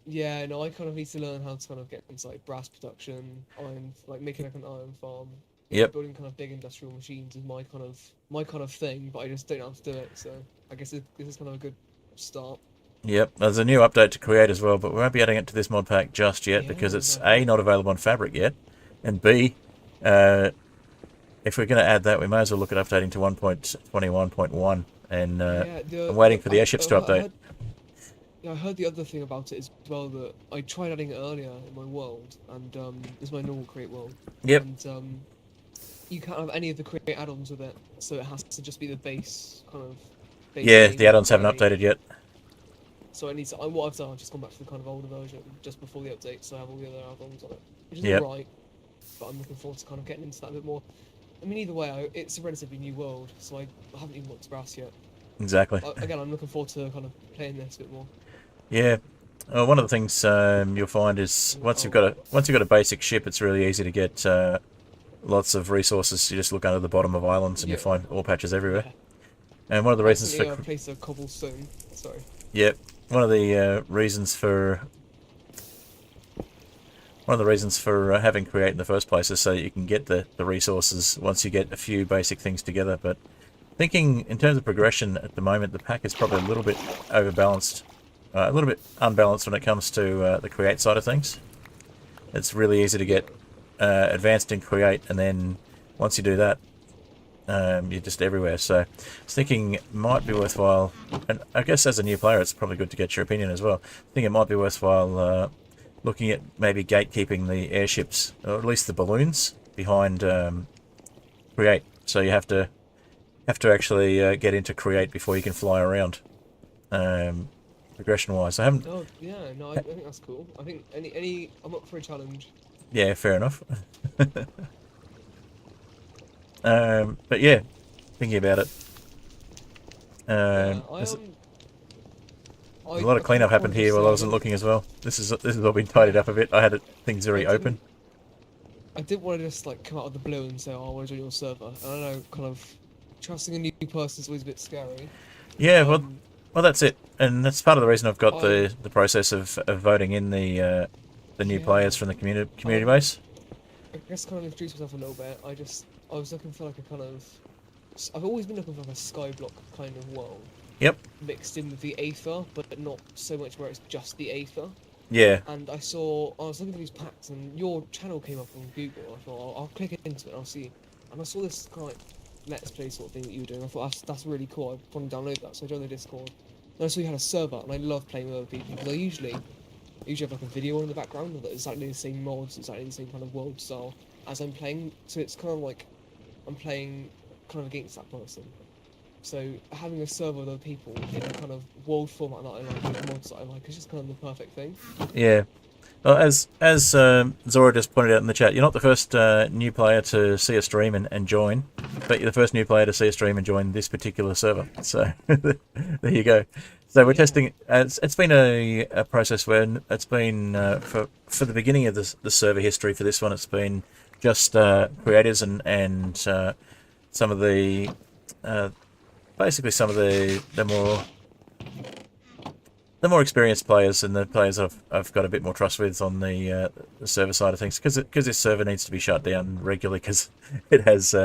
Yeah, no, I kind of need to learn how to kind of get into like brass production, iron, like making like an iron farm. Yep. Building kind of big industrial machines is my kind of thing, but I just don't know how to do it. So I guess this is kind of a good start. Yep, there's a new update to create as well, but we won't be adding it to this mod pack just yet Yeah, because it's no, A, not available on Fabric yet, and B, if we're going to add that, we may as well look at updating to 1.21.1, and I'm waiting for the airships to update. I heard the other thing about it as well, that I tried adding it earlier in my world, and this is my normal create world. Yep. And you can't have any of the create add-ons with it, so it has to just be the base kind of. Yeah, game the add-ons haven't create. updated yet. So I need to. What I've done, I've just gone back to the kind of older version just before the update, so I have all the other add-ons on it, which is Yep. alright. But I'm looking forward to kind of getting into that a bit more. I mean, either way, it's a relatively new world, so I haven't even got to brass yet. Exactly. Again, I'm looking forward to kind of playing this a bit more. Yeah. One of the things you'll find is once you've got a basic ship, it's really easy to get lots of resources. You just look under the bottom of islands and you find ore patches everywhere. Yeah. And one of the reasons for place of cobblestone. Sorry. Yep. One of the reasons for having create in the first place is so that you can get the resources once you get a few basic things together. But thinking in terms of progression at the moment, the pack is probably a little bit overbalanced, a little bit unbalanced when it comes to the create side of things. It's really easy to get advanced in create, and then once you do that, you're just everywhere. So I was thinking it might be worthwhile, and I guess as a new player it's probably good to get your opinion as well. I think it might be worthwhile looking at maybe gatekeeping the airships, or at least the balloons, behind create. So you have to actually get into create before you can fly around. Progression wise, I haven't. Oh yeah, no, I think that's cool. I think I'm up for a challenge. Yeah, fair enough. But yeah, thinking about it. There's a lot of cleanup happened here while I wasn't looking as well. This is all been tidied up a bit. I had things very open. I didn't want to just like come out of the blue and say, "Oh, I want to join your server." And I know, kind of trusting a new person is always a bit scary. Yeah, well, that's it, and that's part of the reason I've got the process of voting in the new players from the community base. I guess kind of introduce myself a little bit. I was looking for like a kind of. I've always been looking for like a skyblock kind of world. Yep. Mixed in with the Aether, but not so much where it's just the Aether. Yeah. And I was looking at these packs, and your channel came up on Google. I thought, I'll click into it and I'll see. And I saw this kind of like Let's Play sort of thing that you were doing. I thought, that's really cool. I want to download that. So I joined the Discord. And I saw you had a server, and I love playing with other people, because I usually have like a video on in the background of exactly the same mods, exactly the same kind of world style as I'm playing. So it's kind of like I'm playing kind of against that person. So having a server with other people in a kind of world format that I like, with mods that I like, is just kind of the perfect thing. Yeah. Well, as Zora just pointed out in the chat, you're not the first new player to see a stream and join, but you're the first new player to see a stream and join this particular server. So there you go. So we're testing. It's been a process where it's been for the beginning of the server history for this one. It's been just creators and some of the basically some of the more experienced players and the players I've got a bit more trust with on the server side of things, because this server needs to be shut down regularly because it has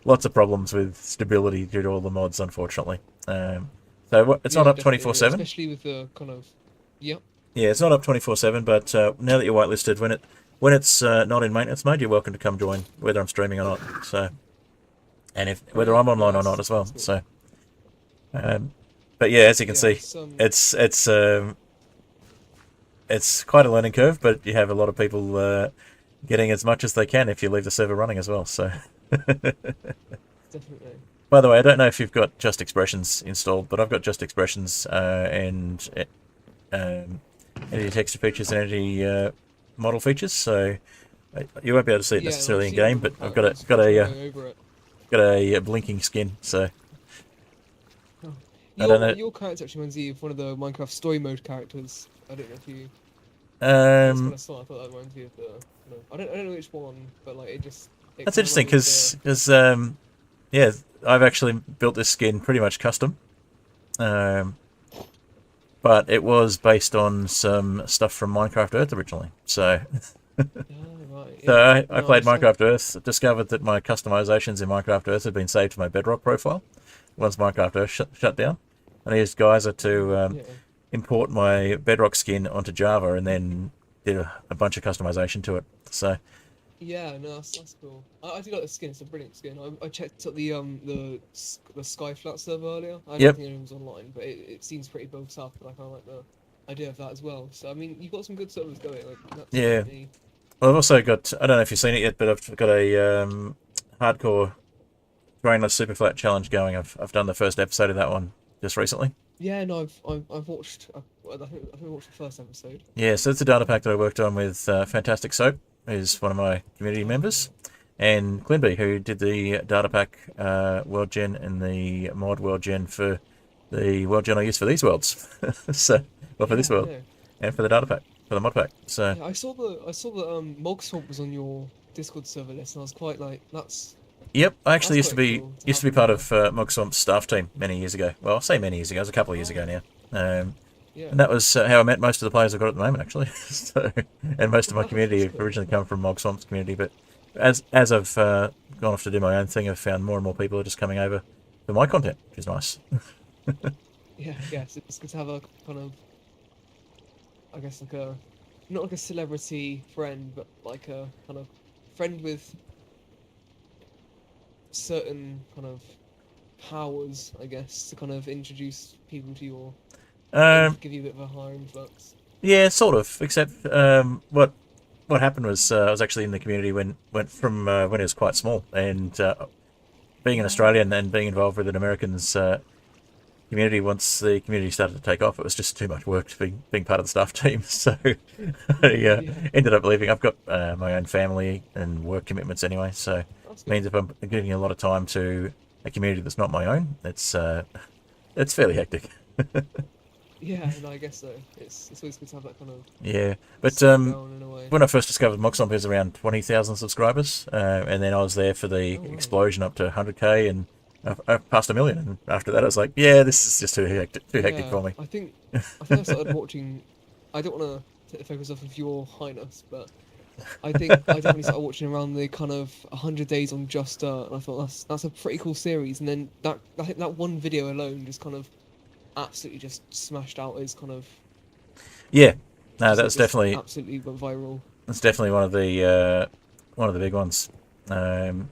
lots of problems with stability due to all the mods, unfortunately. So it's not up 24/7. Especially with the kind of, yep. Yeah, it's not up 24/7, but now that you're whitelisted, when it's not in maintenance mode, you're welcome to come join, whether I'm streaming or not. So and Oh, whether yeah. I'm online No, or not as well. that's cool. So, but yeah, as you can Yeah, see, it's quite a learning curve, but you have a lot of people getting as much as they can if you leave the server running as well. So, definitely. by the way, I don't know if you've got Just Expressions installed, but I've got Just Expressions and entity texture features and entity model features. So you won't be able to see it Yeah, and I've necessarily in seen it game, with my but I've got characters kind of going over it. a blinking skin. So Oh. I don't Your character actually reminds me of one of the Minecraft story mode characters. I don't know if you. I just kind know. of saw. I thought that reminds me of the. I don't know which one, but like it That's kind of interesting reminded me of the. because yeah, I've actually built this skin pretty much custom. Um, but it was based on some stuff from Minecraft Earth originally. So, Right, so yeah. I No, played Minecraft Earth, discovered that my customizations in Minecraft Earth had been saved to my Bedrock profile once Minecraft Earth shut down. And I used Geyser to yeah. import my Bedrock skin onto Java and then did a bunch of customization to it. So, Yeah, no, that's cool. I do like the skin. It's a brilliant skin. I checked out the Skyflat server earlier. I don't yep, think anyone's online, but it seems pretty built up, and I kind of like the idea of that as well. So I mean, you've got some good servers going. Like that's yeah. definitely. Well, I've also got, I don't know if you've seen it yet, but I've got a hardcore Drainless Superflat challenge going. I've done the first episode of that one just recently. Yeah, no, I've watched. I think I watched the first episode. Yeah, so it's a data pack that I worked on with Fantastic Soap, who's one of my community Oh, members, and Clinby, who did the data pack world gen and the mod world gen for the world gen I use for these worlds. So, well, for yeah, this yeah, world no. and for the data pack, for the mod pack. So, Yeah, I saw the Mog Swamp was on your Discord server list, and I was quite like, yep, I actually that's quite cool to used have to be on part there. of Mog Swamp's staff team many years ago. Well, I'll say many years ago. It was a couple of years ago Oh, now. yeah. And that was how I met most of the players I've got at the moment, actually. So, and most of my community That's have cool. originally come from Mog Swamp's community. But as I've gone off to do my own thing, I've found more and more people are just coming over for my content, which is nice. Yeah, yes, it's good to have a kind of, I guess, like a, not like a celebrity friend, but like a kind of friend with certain kind of powers, I guess, to kind of introduce people to your, Um, give you a bit of a higher influx. yeah, sort of. Except what happened was I was actually in the community went from when it was quite small, and being an Australian and being involved with an American's community. Once the community started to take off, it was just too much work to being part of the staff team. So I Yeah, ended up leaving. I've got my own family and work commitments anyway, so it that's good. means if I'm giving a lot of time to a community that's not my own, it's fairly hectic. Yeah, no, I guess so. It's always good to have that kind of Yeah, but slow down in a way. when I first discovered Moxomp, it was around 20,000 subscribers, and then I was there for the Oh wow. explosion up to 100k, and I passed a million. And after that, I was like, yeah, this is just too hectic Yeah, for me. I think I started watching. I don't want to take the focus off of Your Highness, but I think I definitely started watching around the kind of 100 Days on Just Dirt, and I thought that's a pretty cool series. And then I think that one video alone just kind of absolutely just smashed out his kind of Yeah, no, just like just that's absolutely went viral. definitely one of the big ones. Um,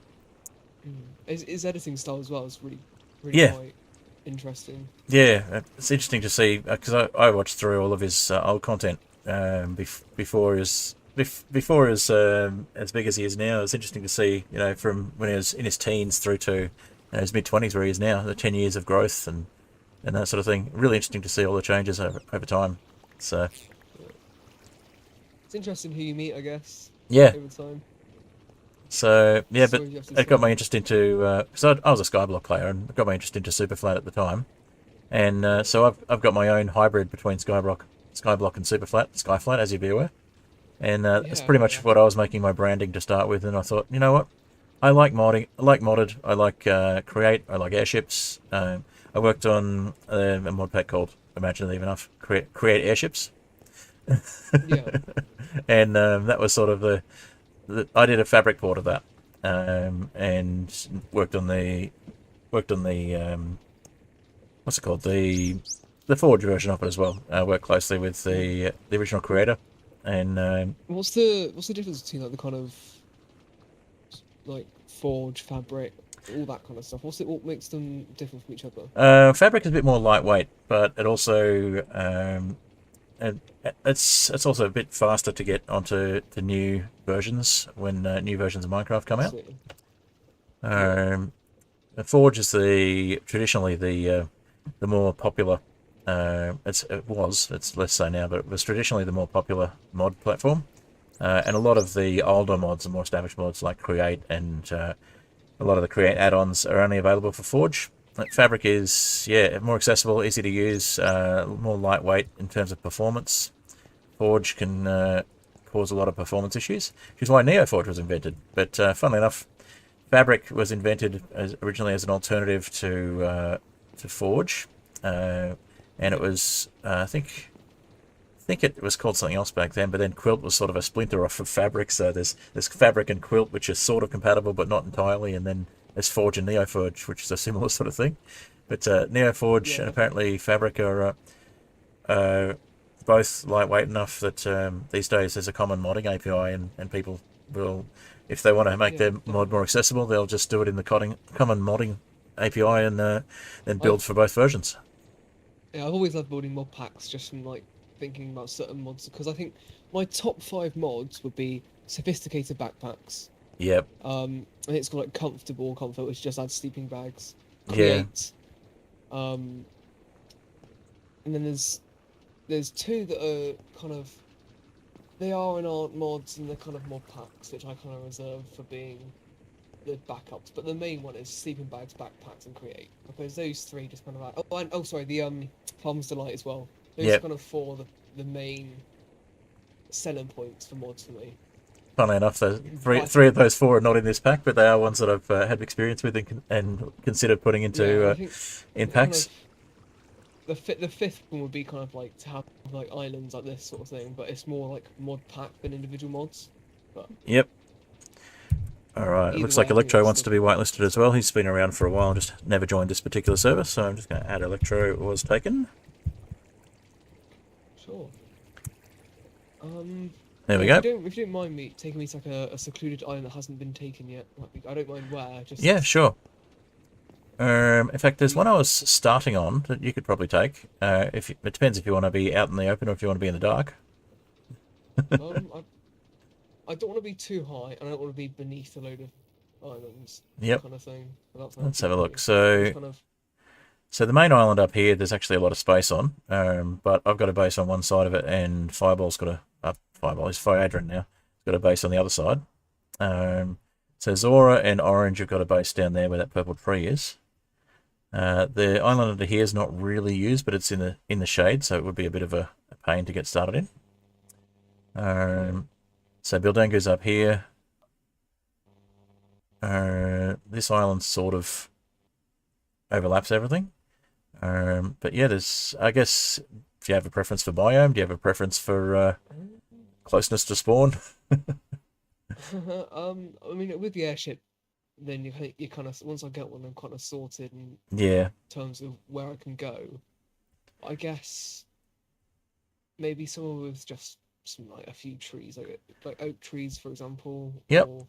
His editing style as well is really yeah, quite interesting. yeah, it's interesting to see because I watched through all of his old content before before as big as he is now. It's interesting to see, from when he was in his teens through to his mid-20s where he is now, the 10 years of growth and that sort of thing. Really interesting to see all the changes over time. So It's interesting who you meet, I guess, yeah, over time. so yeah, but Stories you have to it got tell. my interest into because I was a Skyblock player and it got my interest into Superflat at the time, and so I've got my own hybrid between Skyblock and Superflat, Skyflat, as you'd be aware. And it's Yeah, pretty yeah. much what I was making my branding to start with. And I thought, you know what? I like modding. I like modded. I like create. I like airships. I worked on a mod pack called Imagine It Even Enough. Create airships. Yeah. And that was sort of I did a fabric port of that, and worked on the what's it called, the Forge version of it as well. I worked closely with the original creator, and What's the difference between like the kind of like forge fabric? all that kind of stuff. What makes them different from each other? Fabric is a bit more lightweight, but it also it's also a bit faster to get onto the new versions when new versions of Minecraft come out. See. The Forge is traditionally the more popular. It's less so now, but it was traditionally the more popular mod platform. And a lot of the older mods, the more established mods like Create and a lot of the Create add-ons are only available for Forge. Fabric is, more accessible, easy to use, more lightweight in terms of performance. Forge can cause a lot of performance issues, which is why NeoForge was invented. But funnily enough, Fabric was invented originally as an alternative to Forge, and it was I think it was called something else back then. But then Quilt was sort of a splinter off of Fabric, so there's Fabric and Quilt, which are sort of compatible but not entirely, and then there's Forge and NeoForge, which is a similar sort of thing. But NeoForge and apparently Fabric are both lightweight enough that these days there's a common modding API, and people will, if they want to make their mod more accessible, they'll just do it in the common modding API and then build for both versions. Yeah, I've always loved building mod packs just from like thinking about certain mods, because I think my top 5 mods would be sophisticated backpacks. Yep. And it's got like comfort, which just adds sleeping bags. Yeah. Create. And then there's 2 that are kind of, they are and aren't mods, and they're kind of mod packs, which I kind of reserve for being the backups. But the main one is sleeping bags, backpacks, and Create, because those 3 just kind of like, the Farm's Delight as well. Those are kind of 4 the main selling points for mods for me. Funnily enough, three of those 4 are not in this pack, but they are ones that I've had experience with and considered putting into in packs. The 5th one would be kind of like to have like islands like this sort of thing, but it's more like mod pack than individual mods. But yep. All right. It looks like Electro wants to be whitelisted as well. He's been around for a while, just never joined this particular service, so I'm just going to add Electro was taken. Sure. There we go. If you don't mind me taking me to like a secluded island that hasn't been taken yet, I don't mind where. Just yeah, sure. In fact, there's one I was starting on that you could probably take. It depends if you want to be out in the open or if you want to be in the dark. I don't want to be too high, and I don't want to be beneath a load of islands. Yep. Kind of thing. Let's have a look. So the main island up here, there's actually a lot of space on, but I've got a base on one side of it, and Fireball's got Fireball is Fiadron now. He's got a base on the other side. So Zora and Orange have got a base down there where that purple tree is. The island under here is not really used, but it's in the shade, so it would be a bit of a pain to get started in. So Bildango's up here. This island sort of overlaps everything. But yeah, I guess, if you have a preference for biome, do you have a preference for closeness to spawn? I mean, with the airship, then you kind of, once I get one, I'm kind of sorted in terms of where I can go. I guess maybe somewhere with just like a few trees, like oak trees, for example. Yep. Or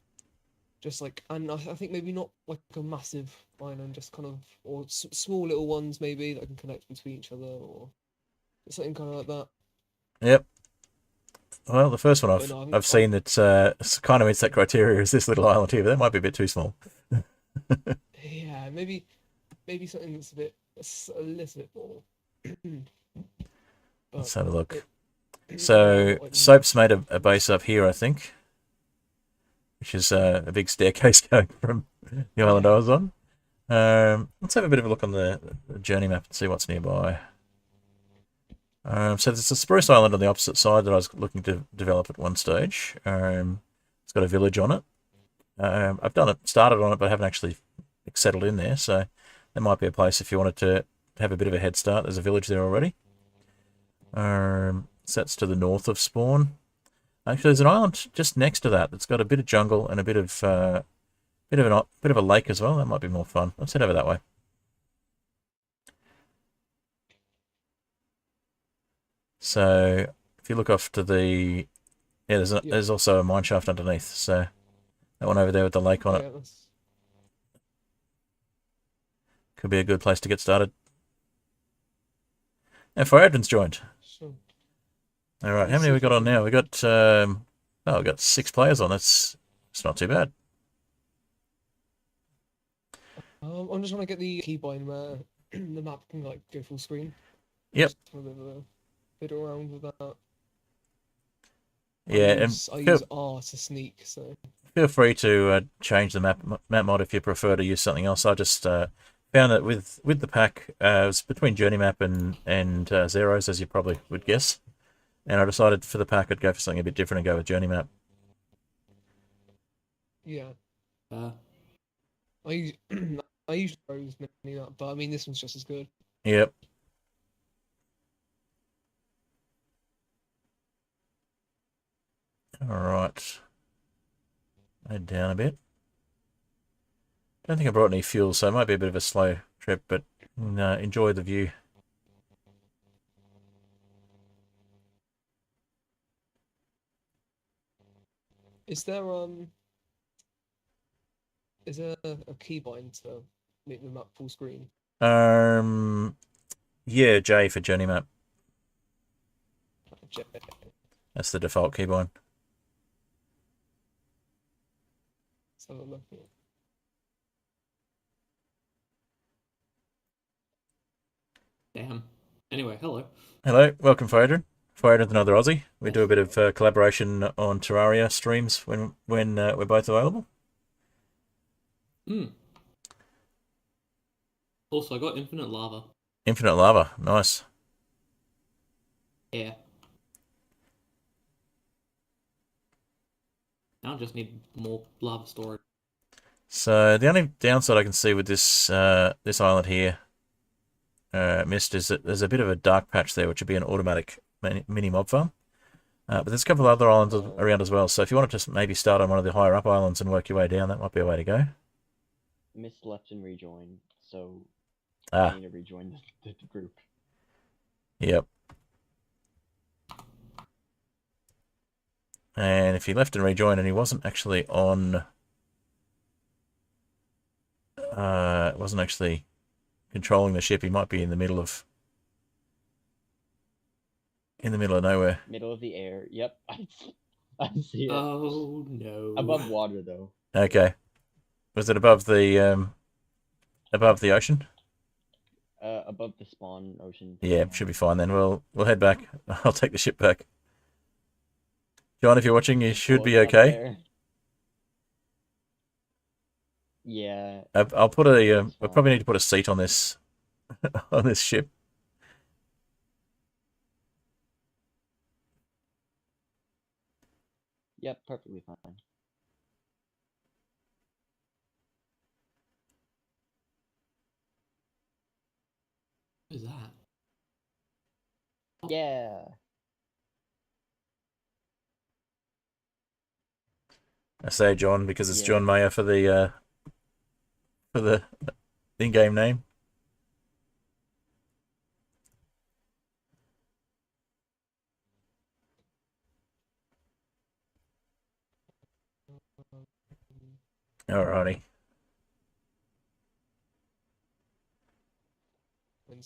just like, and I think maybe not like a massive island, just kind of, or small little ones maybe that can connect between each other, or something kind of like that. Yep. Well, the first one I've seen that kind of meets that criteria is this little island here, but that might be a bit too small. Yeah, maybe something that's a little bit more. Let's have a look. So Soap's made a base up here, I think, which is a big staircase going from the island I was on. Let's have a bit of a look on the journey map and see what's nearby. So there's a spruce island on the opposite side that I was looking to develop at one stage. It's got a village on it. I've started on it, but I haven't actually settled in there. So there might be a place if you wanted to have a bit of a head start. There's a village there already. So that's to the north of spawn. Actually, there's an island just next to that that's got a bit of jungle and a bit of a lake as well. That might be more fun. Let's head over that way. So if you look off to the there's also a mine shaft underneath. So that one over there with the lake on it. could be a good place to get started. And Adrian's joined. Sure. All right, how many have we got on now? We got we got 6 players on. It's not too bad. I'm just trying to get the keybind where the map can like go full screen. Yep. Just for a bit of a fiddle around with that. Yeah, I use R to sneak, so feel free to change the map mod if you prefer to use something else. I just found that with the pack, it was between Journey Map and Zeros, as you probably would guess. And I decided for the pack I'd go for something a bit different and go with Journey Map. yeah. I use I use Rose mini map, but I mean this one's just as good. Yep. All right. Head down a bit. Don't think I brought any fuel, so it might be a bit of a slow trip, but enjoy the view. Is there a keybind to make the map full screen? Yeah, J for Journey Map. J. That's the default keybind. Let's have a look at it. Damn. Anyway, hello. Hello, welcome Adrian. Adrian's another Aussie. We do a bit of collaboration on Terraria streams when we're both available. Also, I got infinite lava. Infinite lava, nice. Yeah. Now I just need more lava storage. So the only downside I can see with this this island here, Mist, is that there's a bit of a dark patch there, which would be an automatic mini mob farm. But there's a couple of other islands around as well. So if you want to just maybe start on one of the higher up islands and work your way down, that might be a way to go. Mist left and rejoined, so Ah. I need to rejoin the group. Yep. And if he left and rejoined and he wasn't actually on... wasn't actually controlling the ship, he might be in the middle of... nowhere. Middle of the air. Yep, I see it. Oh no. Above water though. Okay. Was it above the ocean? Above the spawn ocean. Yeah, should be fine then. We'll head back. I'll take the ship back. John, if you're watching, you should be okay. Yeah. I'll put a. I probably need to put a seat on this on this ship. Yep, perfectly fine. What is that? Yeah. I say John because it's John Mayer for the in-game name. Alrighty.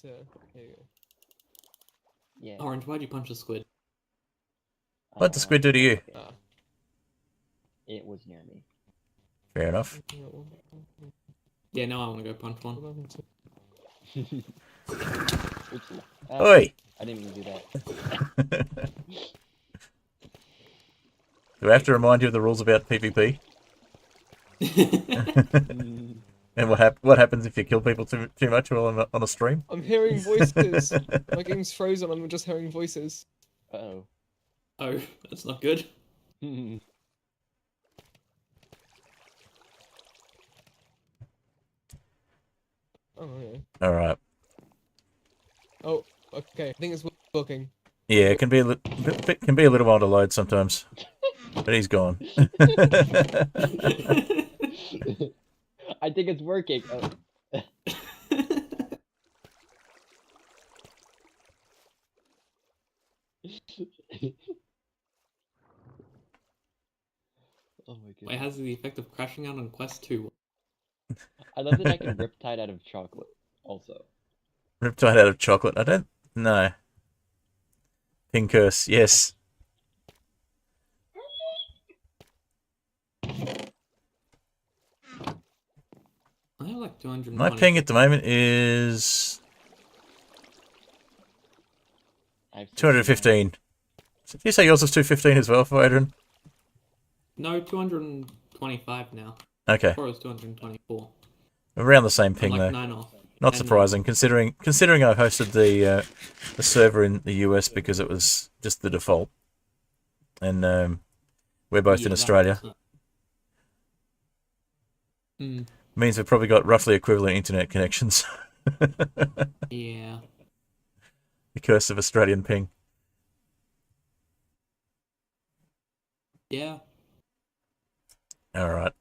Here you go. Yeah. Orange, why'd you punch a squid? What'd the squid do to you? It was near me. Fair enough. Yeah, now I want to go punch one. Oi! I didn't mean to do that. Do I have to remind you of the rules about PvP? And what happens if you kill people too much while on a stream? I'm hearing voices. My game's frozen. I'm just hearing voices. Uh-oh. Oh, that's not good. Oh, okay. Alright. Oh, okay. I think it's working. Yeah, it can be a little while to load sometimes. But he's gone. I think it's working. Oh. Oh my god. It has the effect of crashing out on Quest 2. I love that I can riptide out of chocolate. also. Riptide out of chocolate. I don't know. Ping curse. Yes. I have like 220. My ping at the moment is I have 215. Did you say yours was 215 as well for Adrian? No, 225 now. Okay. Before it was 224. Around the same I'm ping like though. 9 off. Not 10 surprising, off. considering I hosted the server in the US because it was just the default, and we're both in Yeah, that Australia. makes sense. Mm, Means we've probably got roughly equivalent internet connections. yeah. The curse of Australian ping. Yeah. All right.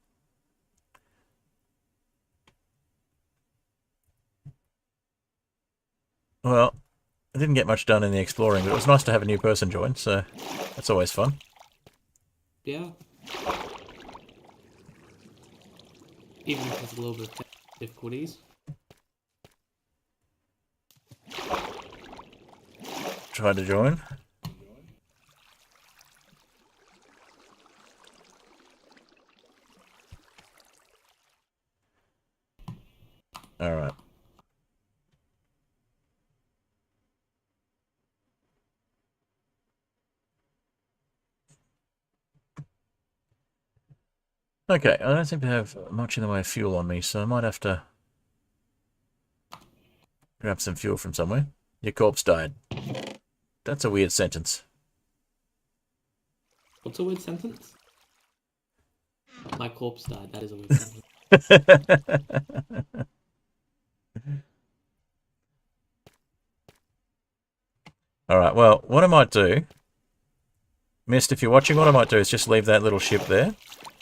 Well, I didn't get much done in the exploring, but it was nice to have a new person join, so that's always fun. Yeah. Even if it's a little bit of difficulties. Try to join. All right. Okay, I don't seem to have much in the way of fuel on me, so I might have to grab some fuel from somewhere. Your corpse died. That's a weird sentence. What's a weird sentence? My corpse died. That is a weird sentence. Alright, well, what I might do... Mist, if you're watching, what I might do is just leave that little ship there,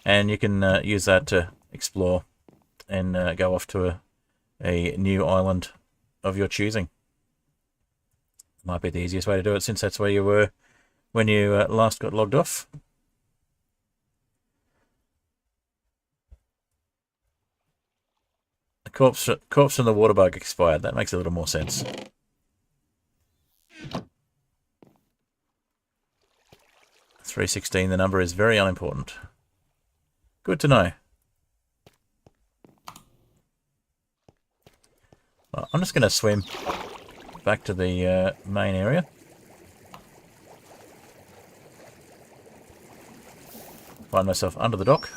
and you can use that to explore and go off to a new island of your choosing. Might be the easiest way to do it, since that's where you were when you last got logged off. The corpse and the water bug expired. That makes a little more sense. $316, the number is very unimportant. Good to know. Well, I'm just going to swim back to the main area. Find myself under the dock.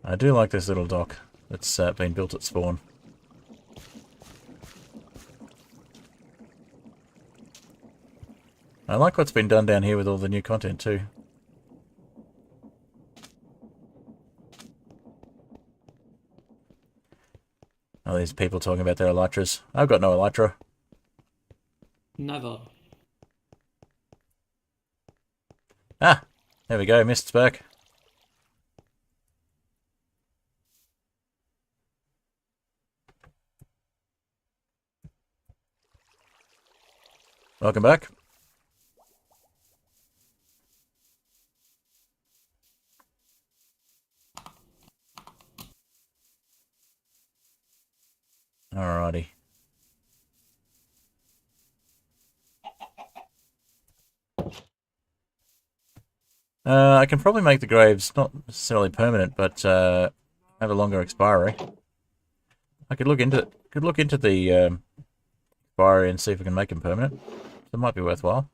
I do like this little dock that's been built at spawn. I like what's been done down here with all the new content too. Oh, these people talking about their elytras. I've got no elytra. Never. Ah, there we go. Mist's back. Welcome back. Alrighty. I can probably make the graves not necessarily permanent, but have a longer expiry. I could look into the expiry and see if we can make them permanent. That might be worthwhile.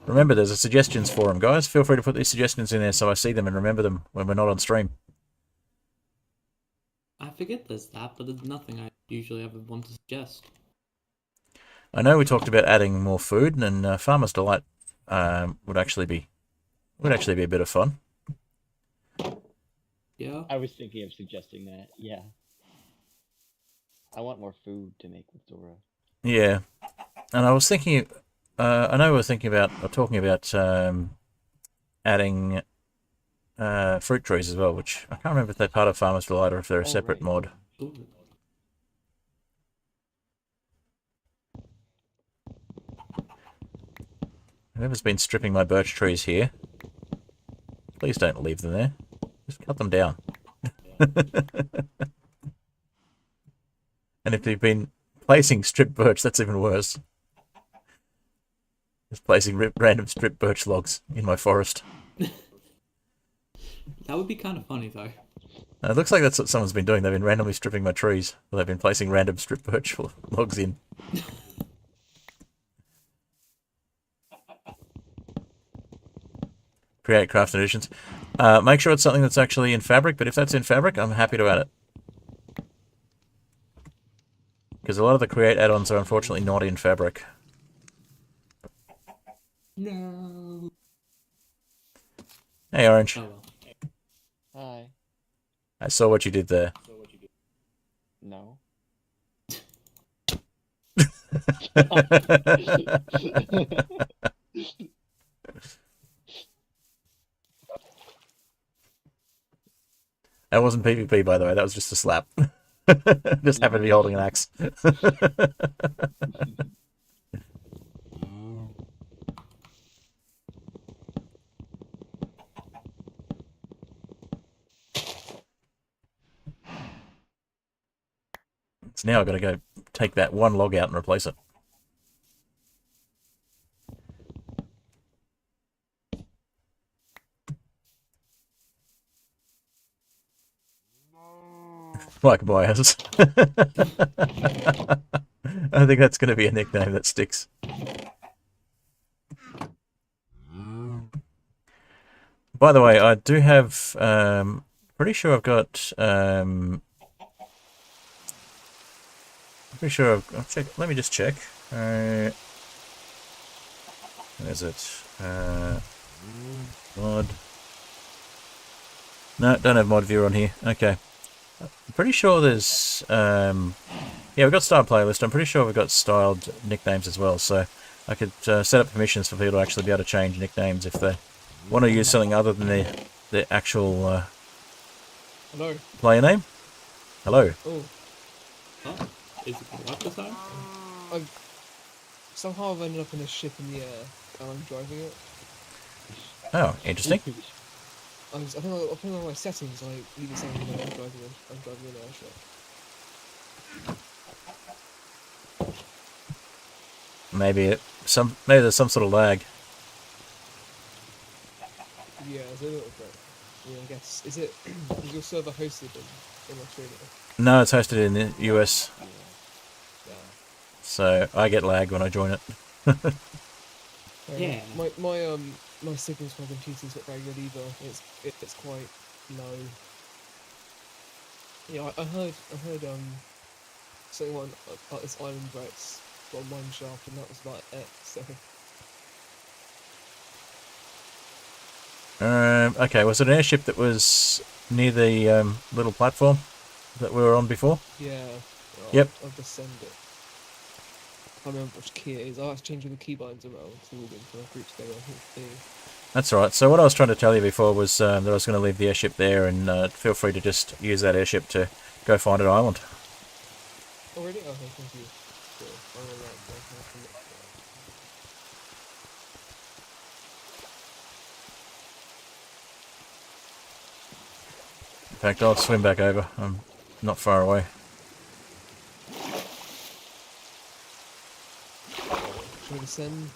Remember, there's a suggestions forum, guys. Feel free to put these suggestions in there so I see them and remember them when we're not on stream. I forget there's that, but there's nothing I usually ever want to suggest. I know we talked about adding more food, and Farmer's Delight would actually be a bit of fun. Yeah. I was thinking of suggesting that. Yeah. I want more food to make with Dora. Yeah, and I know we were thinking about talking about adding fruit trees as well, which I can't remember if they're part of Farmer's Delight or if they're a separate right. mod. Ooh. Whoever's been stripping my birch trees here, please don't leave them there. Just cut them down. And if you've been placing strip birch, that's even worse. Just placing random strip birch logs in my forest. That would be kind of funny, though. It looks like that's what someone's been doing. They've been randomly stripping my trees. Well, they've been placing random strip birch logs in. Create craft editions. Make sure it's something that's actually in fabric, but if that's in fabric, I'm happy to add it. Because a lot of the create add-ons are unfortunately not in fabric. No. Hey, Orange. Oh well. Hi. I saw what you did there. No. That wasn't PvP, by the way. That was just a slap. Just happened to be holding an axe. So now I've got to go take that one log out and replace it. Like biomes. I think that's going to be a nickname that sticks. By the way, I do have, pretty sure I've got, pretty sure I'll check, let me just check. Where is it? Mod. No, don't have mod viewer on here. Okay. I'm pretty sure there's, yeah, we've got style playlist. I'm pretty sure we've got styled nicknames as well, so I could set up permissions for people to actually be able to change nicknames if they want to use something other than their actual Hello. player name. Hello. Oh, Oh, is it what this time? somehow I've ended up in a ship in the air, and I'm driving it. Oh, interesting. I think I'll put on my settings. I leave it saying that I'm driving an airship. Maybe there's some sort of lag. Yeah, it's a little bit. Yeah, I guess. Is your server hosted in Australia? No, it's hosted in the US, Yeah. so I get lag when I join it. Yeah. My signals for my computer's not very good either. It's quite low. Yeah, I heard something about this island where it's got a mine shaft, and that was about it. So Okay, was it an airship that was near the little platform that we were on before? yeah. Yep. I'll just send it. I can't remember which key it is. I'll have to change all the keybinds around so we'll get a group together. That's right. So what I was trying to tell you before was that I was going to leave the airship there, and feel free to just use that airship to go find an island. Oh really? Okay, thank you. Cool. I'm gonna like that. In fact, I'll swim back over. I'm not far away. Should we descend?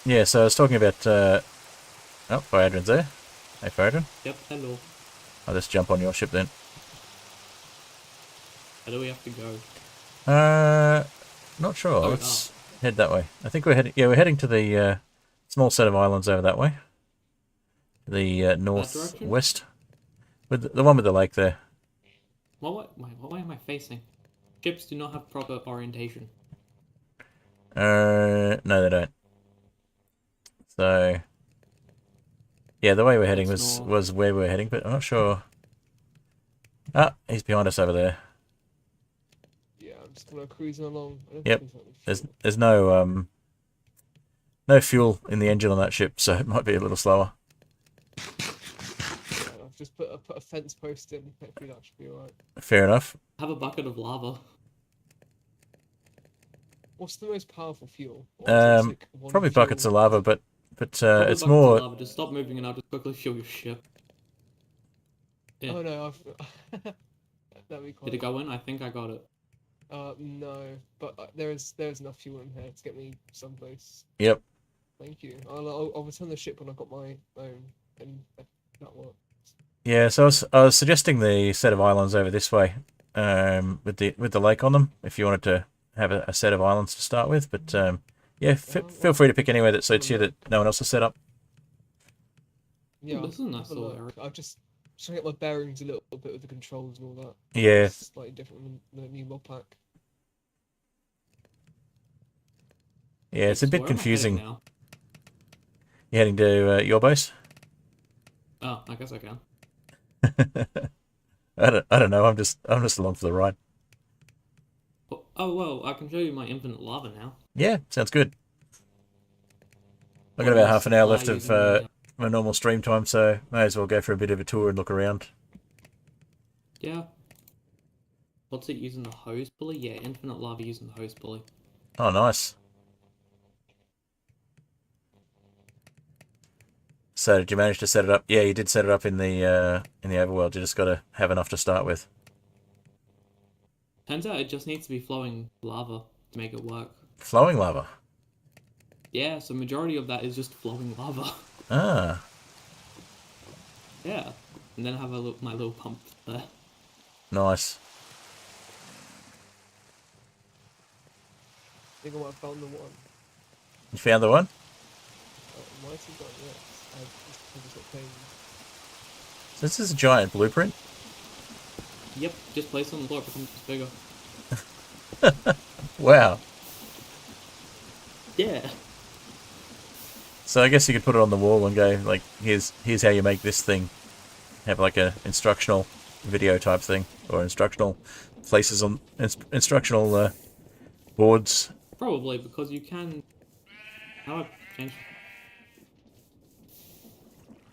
Yeah, so I was talking about... oh, Adrian's there. Hey, Adrian. Yep, hello. I'll just jump on your ship then. Where do we have to go? Not sure. Oh, Let's head that way. I think we're heading... Yeah, we're heading to the small set of islands over that way. The northwest. With the one with the lake there. What way am I facing? Ships do not have proper orientation. No, they don't. So... Yeah, the way we're heading That's was where we're heading, but I'm not sure Ah, he's behind us over there. Yeah, I'm just kind of cruising along. I don't Yep. think there's any There's fuel. there's no fuel in the engine on that ship, so it might be a little slower. Yeah, I've just put a fence post in. Hopefully that should be alright. Fair enough. Have a bucket of lava. What's the most powerful fuel? Or is it just, like, one Probably buckets of fuel? lava, but Probably it's buckets of more. lava. Just stop moving and I'll just quickly fuel your ship. Yeah. Oh no, that'd be quite. Did it go in? I think I got it. No, but there's enough fuel in here to get me someplace. Yep. Thank you. I'll return the ship when I've got my own, and that works. Yeah. So I was suggesting the set of islands over this way, with the lake on them, if you wanted to have a set of islands to start with. But yeah, feel free to pick anywhere that suits you that no one else has set up. Yeah, This is a nice have a little look. area. I've just trying to get my bearings a little bit with the controls and all that. Yeah. It's slightly different than the new mod pack. Yeah, it's a So bit where am I heading confusing. now? You heading to your base? Oh, I guess I can. I don't know. I'm just along for the ride. Oh well, I can show you my infinite lava now. Yeah, sounds good. I've got Or about my half an hour supply left of using the, my normal stream time, so may as well go for a bit of a tour and look around. yeah. What's it using the hose pulley? Yeah, infinite lava using the hose pulley. Oh, nice. So did you manage to set it up? Yeah, you did set it up in the overworld. You just got to have enough to start with. Turns out it just needs to be flowing lava to make it work. Flowing lava. Yeah, so majority of that is just flowing lava. Ah, Yeah, and then have my little pump there. nice. I think I might have found the one. You found the one? Might have got yes. I just got pinged. So this is a giant blueprint. Yep, just place it on the floor, it becomes just bigger. Wow. Yeah. So I guess you could put it on the wall and go like, here's how you make this thing. Have like a instructional video type thing, or instructional places on instructional boards. Probably, because you can... How do I change...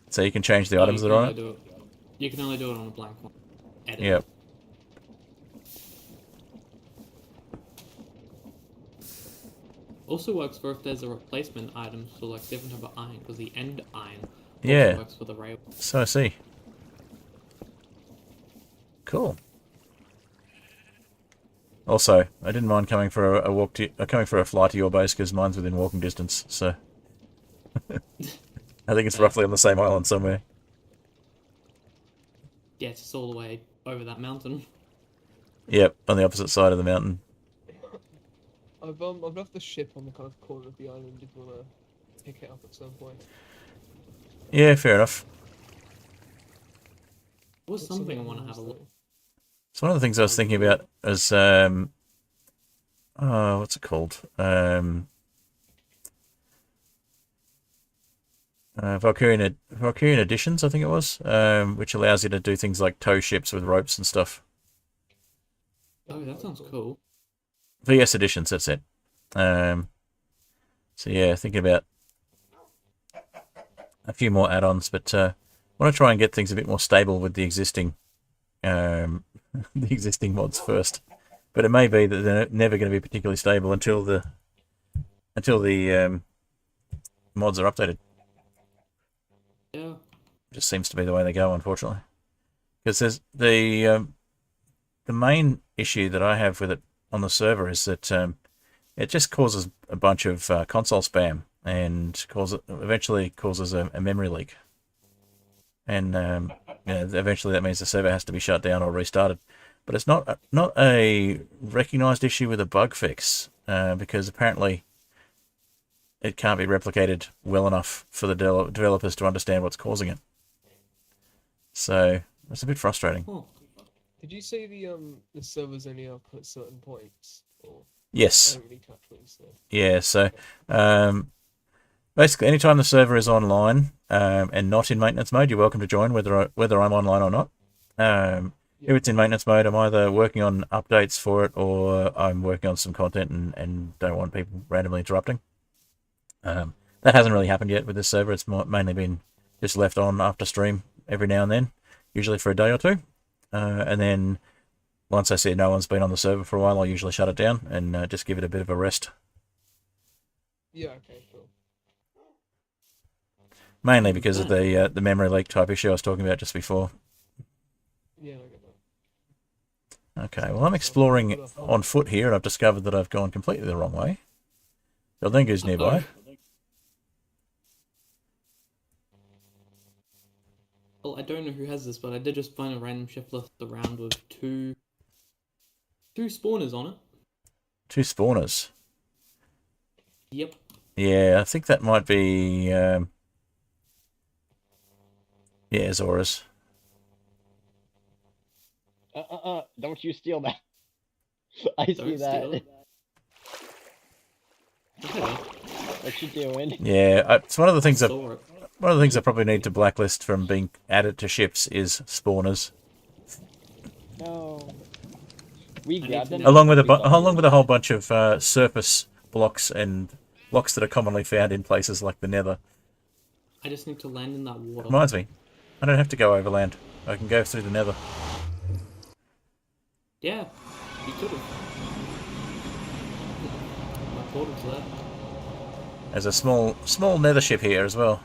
So you can change the No, items you that can are on only it. do it. You can only do it on a blank one. Edit. Yep. Also works for if there's a replacement item for like different type of iron, because the end iron also Yeah. works for the rail. So I see. Cool. Also, I didn't mind coming for coming for a fly to your base because mine's within walking distance. So I think it's roughly on the same island somewhere. Yeah, it's just all the way over that mountain. Yep, on the opposite side of the mountain. I've left the ship on the kind of corner of the island if you wanna pick it up at some point. Yeah, fair enough. What's Looks a something I bit want to nice, have a look. though. So one of the things I was thinking about is what's it called? Valkyrian Editions, I think it was, which allows you to do things like tow ships with ropes and stuff. Oh, that sounds cool. VS Editions, that's it. So yeah, thinking about a few more add-ons, but want to try and get things a bit more stable with the existing the existing mods first. But it may be that they're never going to be particularly stable until the mods are updated. Yeah. Just seems to be the way they go, unfortunately. Because there's the main issue that I have with it on the server is that it just causes a bunch of console spam and eventually causes a memory leak. And eventually that means the server has to be shut down or restarted. But it's not a recognized issue with a bug fix because apparently it can't be replicated well enough for the developers to understand what's causing it. So it's a bit frustrating. Oh. Did you say the server's only up at certain points? Or I Yes. don't really catch what you said. Yeah, so basically anytime the server is online and not in maintenance mode, you're welcome to join whether I'm online or not. Yeah. If it's in maintenance mode, I'm either working on updates for it or I'm working on some content and don't want people randomly interrupting. That hasn't really happened yet with this server. It's mainly been just left on after stream every now and then, usually for a day or two. And then once I see no one's been on the server for a while, I'll usually shut it down and just give it a bit of a rest. Yeah. Okay. Cool. Mainly because of the memory leak type issue I was talking about just before. Yeah. I get that. Okay, well I'm exploring on foot here and I've discovered that I've gone completely the wrong way. Buildingo's nearby. Well, I don't know who has this, but I did just find a random shift left around with two spawners on it. 2 spawners. Yep. Yeah, I think that might be yeah, Zora's. Don't you steal that. I see Don't that. steal it. Okay. What you doing? Yeah, it's one of the things that Saw it. one of the things I probably need to blacklist from being added to ships is spawners, No. We I got need them. to know. along with a whole bunch of surface blocks and blocks that are commonly found in places like the Nether. I just need to land in that water. Reminds me, I don't have to go overland. I can go through the Nether. Yeah, you could have. My portal's there. There's a small Nether ship here as well.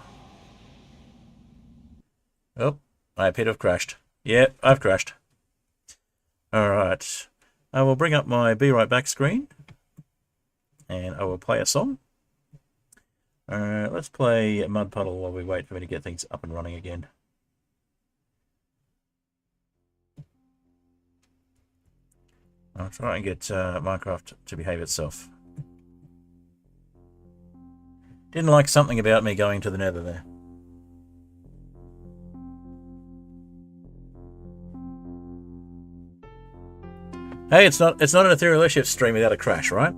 Oh, I appear to have crashed. Yeah, I've crashed. Alright. I will bring up my Be Right Back screen. And I will play a song. Let's play Mud Puddle while we wait for me to get things up and running again. I'll try and get Minecraft to behave itself. Didn't like something about me going to the Nether there. Hey, it's not an Ethereal Airships stream without a crash, right?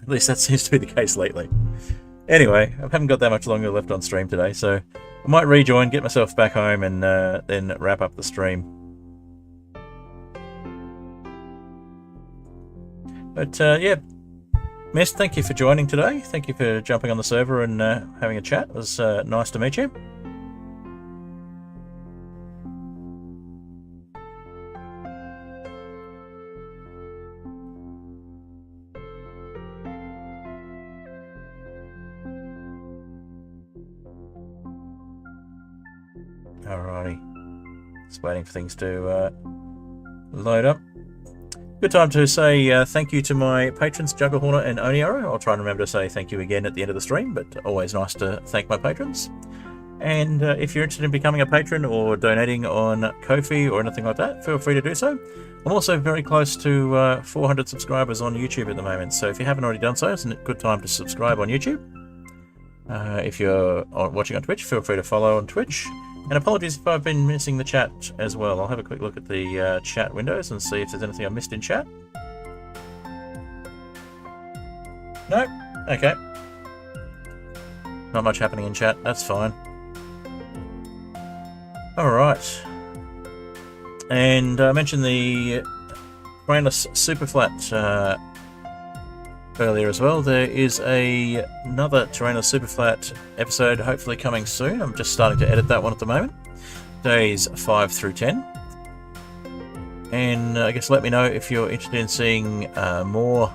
At least that seems to be the case lately. Anyway, I haven't got that much longer left on stream today, so I might rejoin, get myself back home, and then wrap up the stream. But yeah, Mist, thank you for joining today. Thank you for jumping on the server and having a chat. It was nice to meet you. Alrighty. Just waiting for things to load up. Good time to say thank you to my patrons, Jugglehorner and Oniaro. I'll try and remember to say thank you again at the end of the stream, but always nice to thank my patrons. And if you're interested in becoming a patron or donating on Ko-fi or anything like that, feel free to do so. I'm also very close to 400 subscribers on YouTube at the moment, so if you haven't already done so, it's a good time to subscribe on YouTube. If you're watching on Twitch, feel free to follow on Twitch. And apologies if I've been missing the chat as well. I'll have a quick look at the chat windows and see if there's anything I missed in chat. No? Okay. Not much happening in chat. That's fine. Alright. And I mentioned the brainless superflat earlier as well. There is another Terrainless Superflat episode hopefully coming soon. I'm just starting to edit that one at the moment. Days 5 through 10. And I guess let me know if you're interested in seeing more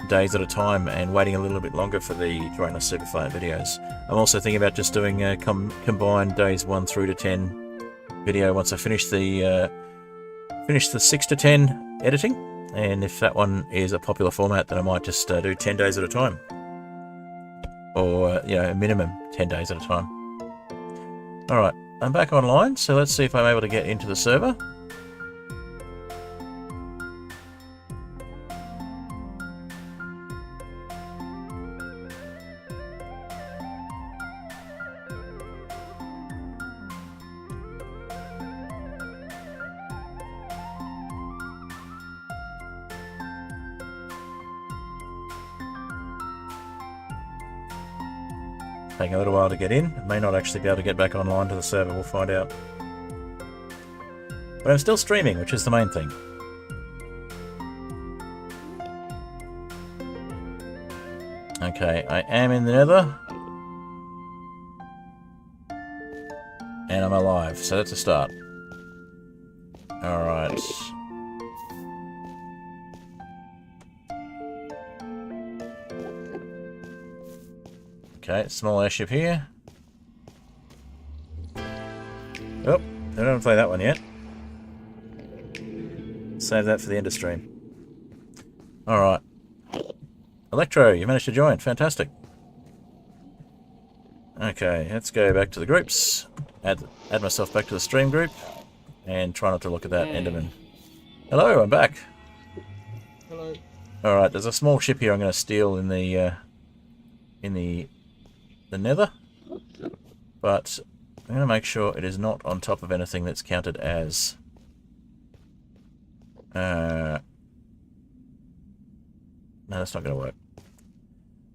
days at a time and waiting a little bit longer for the Terrainless Superflat videos. I'm also thinking about just doing a combined days 1 through to 10 video once I finish the 6 to 10 editing. And if that one is a popular format, then I might just do 10 days at a time. Or, you know, a minimum 10 days at a time. Alright, I'm back online, so let's see if I'm able to get into the server. Taking a little while to get in. May not actually be able to get back online to the server, we'll find out. But I'm still streaming, which is the main thing. Okay, I am in the nether. And I'm alive, so that's a start. Alright. Okay, small airship here. Oh, I don't want to play that one yet. Save that for the end of stream. Alright. Electro, you managed to join. Fantastic. Okay, let's go back to the groups. Add myself back to the stream group. And try not to look at that Enderman. Hello, I'm back. Hello. Alright, there's a small ship here I'm going to steal in the nether. But I'm going to make sure it is not on top of anything that's counted as... no, that's not going to work.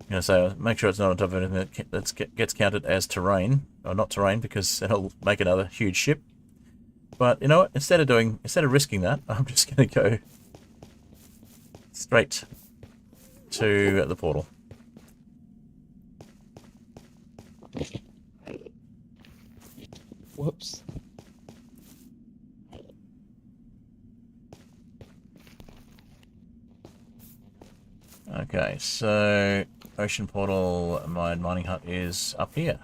I'm going to say, make sure it's not on top of anything that gets counted as terrain. Or not terrain, because it'll make another huge ship. But, you know what? Instead of risking that, I'm just going to go straight to the portal. Whoops. Okay, so ocean portal, my mining hut is up here.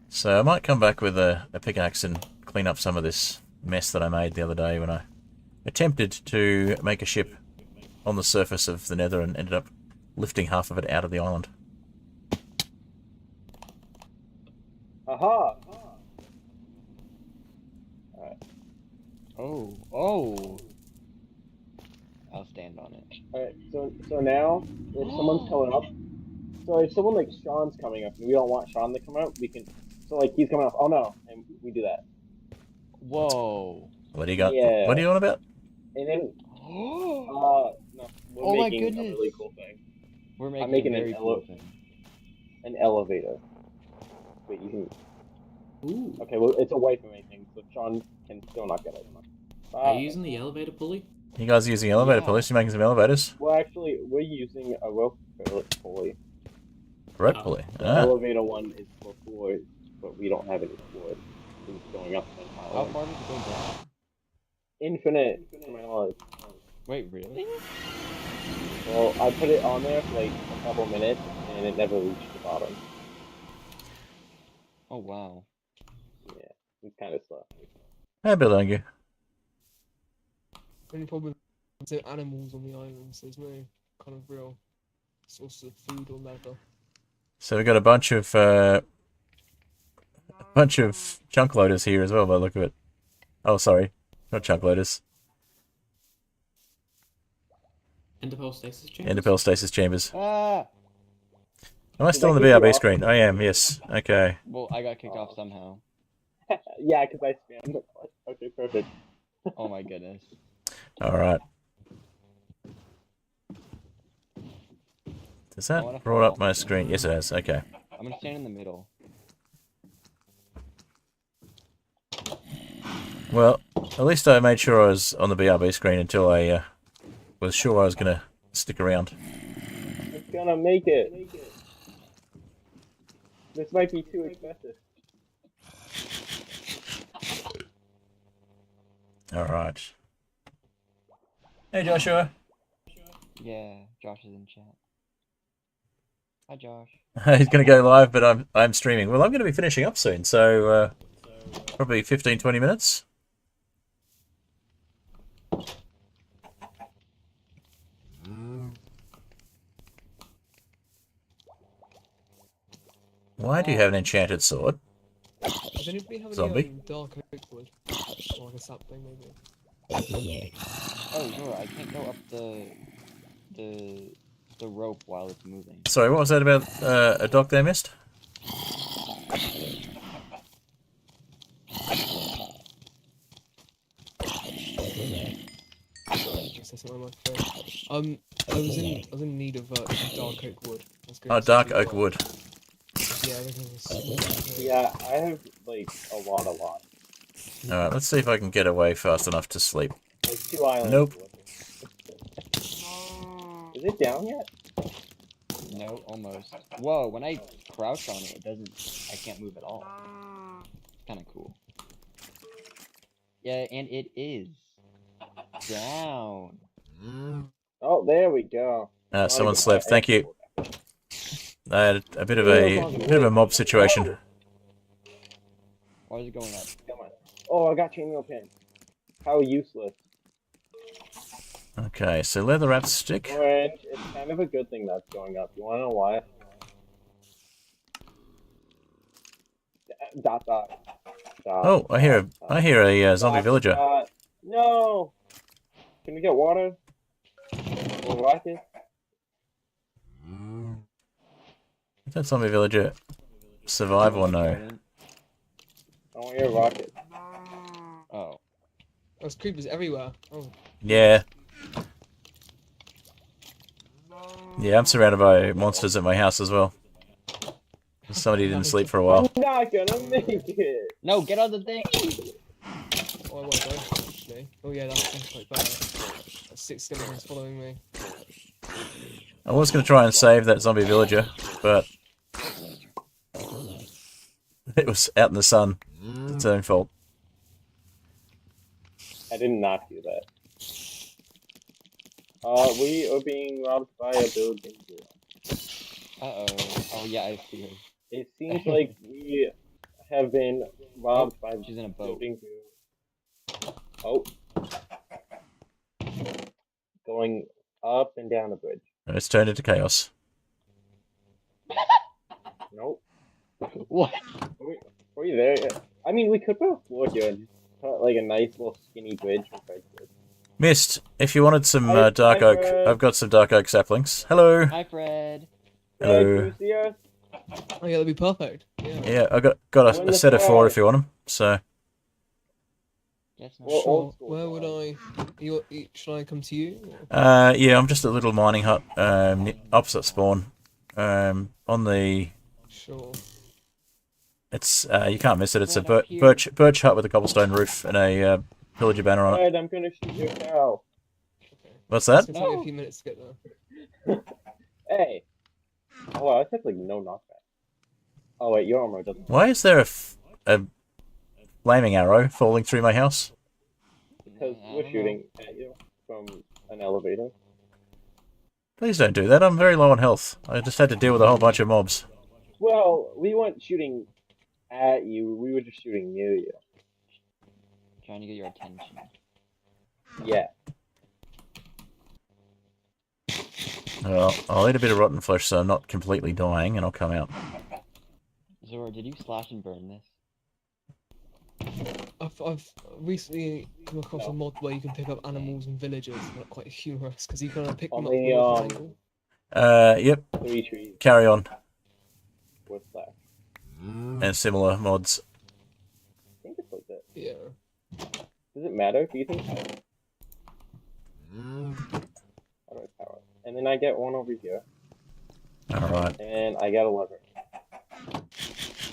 So I might come back with a pickaxe and clean up some of this mess that I made the other day when I attempted to make a ship on the surface of the nether and ended up lifting half of it out of the island. Aha! Oh. I'll stand on it. Alright, so now, if someone's coming up, so if someone like Sean's coming up and we don't want Sean to come out, we can, so like he's coming up, oh no, and we do that. Whoa. What do you got? Yeah. What are you on about? And then, Oh no, we're my making goodness. a really cool thing. We're making, making a an very cool thing. An elevator. Wait, you can, Ooh. okay, well, it's away from anything, so Sean can still not get it. Are you using the elevator pulley? You guys are using elevator Yeah. pulleys? You're making some elevators? Well, actually, we're using a rope pulley. Rope pulley. The Ah. elevator one is for floors, but we don't have any floors. It's going up and How far does it go down? Infinite, to my knowledge. Wait, really? Well, I put it on there for like a couple minutes, and it never reached the bottom. Oh wow. Yeah, it's kind of slow. Hey, Bill Dungy. Only problem is there are animals on the islands. There's no kind of real source of food or leather. So we've got a bunch of chunk loaders here as well by the look of it. Oh, sorry. Not chunk loaders. Enderpearl stasis chambers? Enderpearl stasis chambers. Ah! Am I Did still I on the kick you BRB off? screen? I am, yes. Okay. Well, I got kicked off somehow. Yeah, because I spammed it. Okay, perfect. Oh my goodness. Alright. Does I that wanna brought up fall. my screen? Yes, it has. Okay. I'm gonna stand in the middle. Well, at least I made sure I was on the BRB screen until I was sure I was going to stick around. It's gonna make it. This might be too expensive. Alright. Hey, Joshua. Yeah, Josh is in chat. Hi, Josh. He's going to go live, but I'm streaming. Well, I'm going to be finishing up soon, so probably 15-20 minutes. Why do you have an enchanted sword? Does anybody have Zombie? any dark oak wood? Or like a sapling maybe? Oh, sure. I can't go up the rope while it's moving. Sorry, what was that about a dock they missed? Just on my phone. I was in need of dark oak wood. I was going Oh, to dark see oak what- wood. Yeah, everything was. Yeah, I have like a lot. Alright, let's see if I can get away fast enough to sleep. There's 2 islands. Nope. Is it down yet? No, almost. Whoa, when I crouch on it, I can't move at all. Kind of cool. Yeah, and it is down. Oh, there we go. Someone slept. Thank you. I had a bit of a mob situation. Why is it going up? Come on. Oh, I got chainmail pin. How useless. Okay, so leather wrap stick. Orange, it's kind of a good thing that's going up. You wanna know why? Dot dot. Dot, Oh, I hear a zombie dot, villager. dot. No. Can we get water? Or rocket? Did that zombie villager survive or no? I want your rocket. Oh. There's creepers everywhere. Oh. Yeah. Yeah, I'm surrounded by monsters at my house as well. Somebody didn't sleep for a while. I'm not gonna make it. No, get on the thing! Oh, I won't go, actually. Oh yeah, that's quite bad. That's 6 skeletons following me. I was going to try and save that zombie villager, but it was out in the sun. It's its own fault. I did not do that. We are being robbed by a building. Uh-oh. Oh, yeah, I see her. It seems like we have been robbed by She's in a boat. building. Oh. Going up and down the bridge. And it's turned into chaos. Nope. What? Were you there? I mean, we could put a floor here and just put like a nice little skinny bridge. Mist, if you wanted some Hi, dark hi, oak, Fred. I've got some dark oak saplings. Hello. Hi, Fred. Hello. Can you see us? Oh yeah, that'd be perfect. Yeah. Yeah, I got a set of 4 if you want them. So That's not Well, Sure. old school Where would style. should I come to you? Or? yeah, I'm just a little mining hut opposite spawn. On the Sure. it's you can't miss it. It's a Right up here. birch hut with a cobblestone roof and a pillager banner on it. Fred, I'm gonna shoot your cow. Okay. What's It's that? gonna take me No. a few minutes to get there. Hey. Oh wow, I took like no knockback. Oh wait, your armor doesn't. Why is there a flaming arrow falling through my house? Because I we're don't shooting at you from an elevator. Please don't do that. I'm very low on health. I just had to deal with a whole bunch of mobs. Well, we weren't shooting at you. We were just shooting near you. Trying to get your attention. Yeah. Well, I'll eat a bit of rotten flesh so I'm not completely dying, and I'll come out. Zora, did you slash and burn this? I've recently come across a mod where you can pick up animals and villagers. And that's quite humorous because you can pick them up Only, from a angle. Yep. 3 trees. Carry on. What's that? And similar mods. I think it's like that. Yeah. Does it matter? Do you think? How do I power it? And then I get one over here, All right. and I get a lever.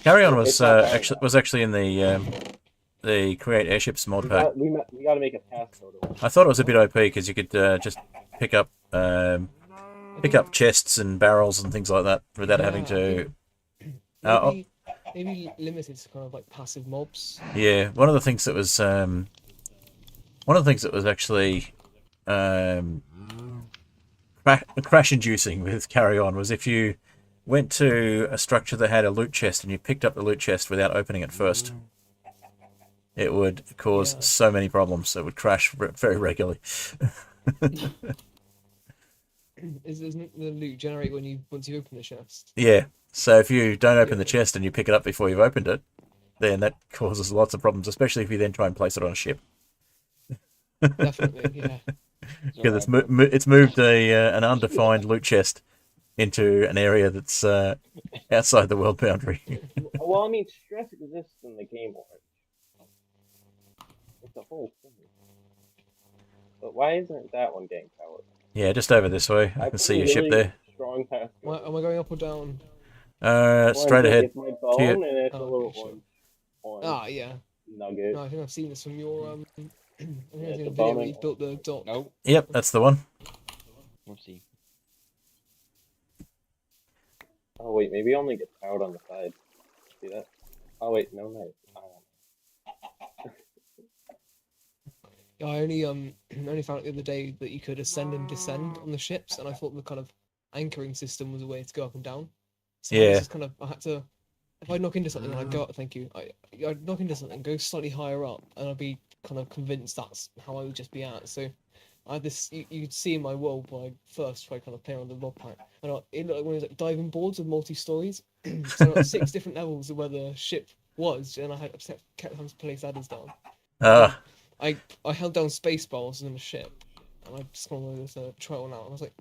Carry on was It's not bad. actually in the Create Airships mod pack. We got to make a pass photo. I thought it was a bit OP because you could just pick up chests and barrels and things like that without having to. Maybe limited to kind of like passive mobs. Yeah, one of the things that was actually crash inducing with Carry On was if you went to a structure that had a loot chest and you picked up the loot chest without opening it first, it would cause so many problems. It would crash very regularly. Isn't the loot generate once you open the chest? Yeah. So if you don't open the chest and you pick it up before you've opened it, then that causes lots of problems, especially if you then try and place it on a ship. Definitely, yeah. Because it's moved an undefined loot chest into an area that's outside the world boundary. Well, I mean, stress exists in the game already. It's a whole thing. But why isn't that one getting powered? Yeah, just over this way. I can see your ship there. Strong pass. Am I going up or down? Straight ahead. It's my bone Here. and it's a Oh, little okay, sure. orange. Ah, yeah. nugget. No, I think I've seen this from your I think Yeah, I've seen the a video where bombing. you've built the dock. Nope. Yep, that's the one. Whoopsie. Oh wait, maybe I only get powered on the side. See that? Oh wait, no, no. Yeah, I only found out the other day that you could ascend and descend on the ships, and I thought the kind of anchoring system was a way to go up and down. So I was Yeah. just kind of I had to if I knock into something and I'd go up, thank you. I'd knock into something, go slightly higher up, and I'd be kind of convinced that's how I would just be at. So I had this you could see in my world when I first tried kind of playing on the modpack, and it looked like one of those like diving boards with multi-stories. So like 6 different levels of where the ship was, and I had kept having to place ladders down. Ah, I held down spacebar while I was in the ship, and I just wanted to try it one out. And I was like,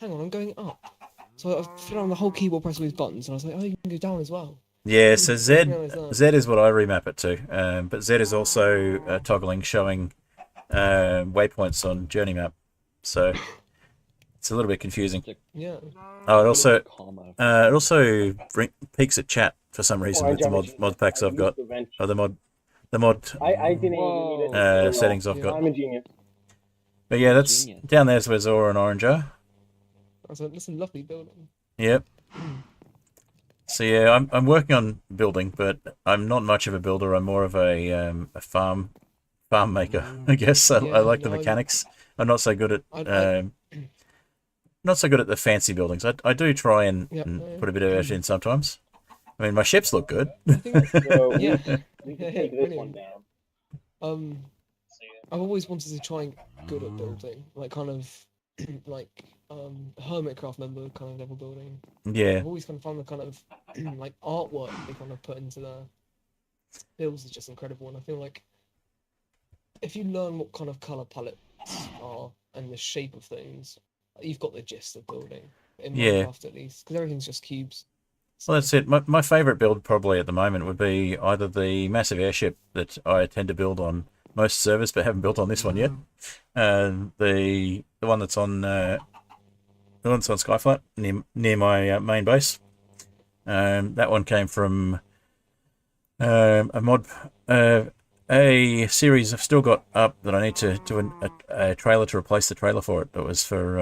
hang on, I'm going up. So I flew down the whole keyboard pressing these buttons, and I was like, oh, you can go down as well. yeah. So Z realised that. Z is what I remap it to, but Z is also toggling showing waypoints on journey map, so it's a little bit confusing. Yeah. Oh, it Comma. also peaks at chat for some reason Oh, I with the jumped. mod packs I I've got, used the vent. or the mod I didn't even need it. settings I've got. I'm a genius. But yeah, that's Genius. down there's where Zora and Orange are. That's a lovely building. Yep. So yeah, I'm working on building, but I'm not much of a builder. I'm more of a farm maker, I guess. I like the no, mechanics. I'm not so good at I- not so good at the fancy buildings. I do try and, Yeah, and no. put a bit of effort in sometimes. I mean, my ships look good. I think So Yeah. we Yeah, can take this one brilliant. down. I've always wanted to try and get good at building, like kind of like hermitcraft member kind of level building. Yeah, I've always kind of found the kind of like artwork they kind of put into their builds is just incredible, and I feel like if you learn what kind of color palettes are and the shape of things, you've got the gist of building in Yeah. Minecraft at least, because everything's just cubes. well, that's it. My favourite build probably at the moment would be either the massive airship that I tend to build on most servers, but haven't built on this one yet. The one that's on Skyflat near my main base. That one came from a series I've still got up that I need to do a trailer to replace the trailer for it. That was for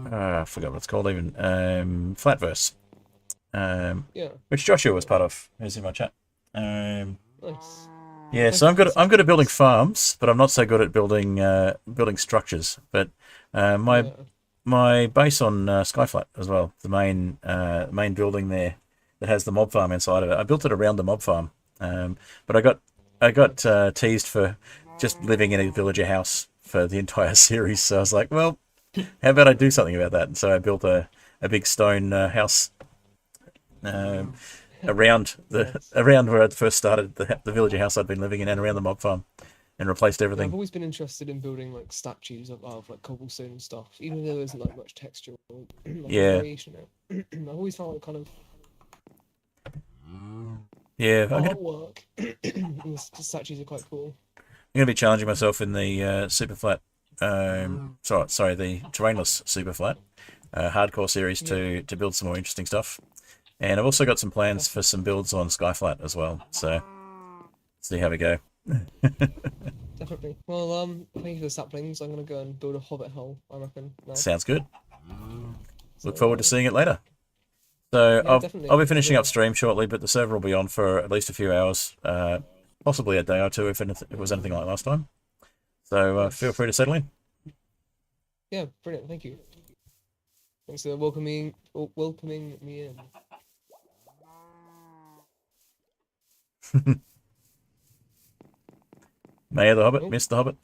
I forgot what it's called even. Flatverse. Yeah, Which Joshua was part of. Who's in my chat. nice. Yeah, so I'm good at building farms, but I'm not so good at building structures. But my Yeah. my base on Skyflat as well, the main building there that has the mob farm inside of it. I built it around the mob farm, but I got teased for just living in a villager house for the entire series. So I was like, well, how about I do something about that? And so I built a big stone house around where I first started the villager house I'd been living in, and around the mob farm, and replaced Yeah, everything. I've always been interested in building like statues of like cobblestone and stuff, even though there isn't like much texture or like, Yeah. variation in it. I've always found like kind of Yeah, I'm artwork and the statues are quite cool. gonna be challenging myself in the super flat. Sorry, the terrainless super flat hardcore series to build some more interesting stuff. And I've also got some plans for some builds on Skyflat as well. So see how we go. Definitely. Well, thank you for the saplings. I'm gonna go and build a hobbit hole, I reckon. Now. Sounds good. Look So, forward to seeing it later. So Yeah, definitely. I'll be finishing Yeah. up stream shortly, but the server will be on for at least a few hours, possibly a day or two if it was anything like last time. So feel free to settle in. Yeah, brilliant. Thank you. Thanks for welcoming me in. Mayor the Hobbit, Nope. Mr. Hobbit.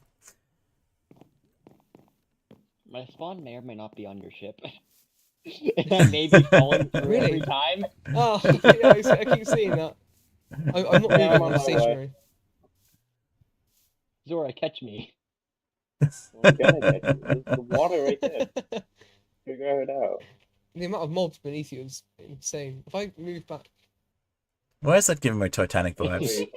My spawn may or may not be on your ship. And I may be falling through Really? every time. Oh, yeah, I keep seeing that. I'm not moving. I'm on I'm my stationary. Zora, catch me. I'm gonna get you. There's the water right there. Figure it out. The amount of mobs beneath you is insane. If I move back, Why is that giving me Titanic vibes?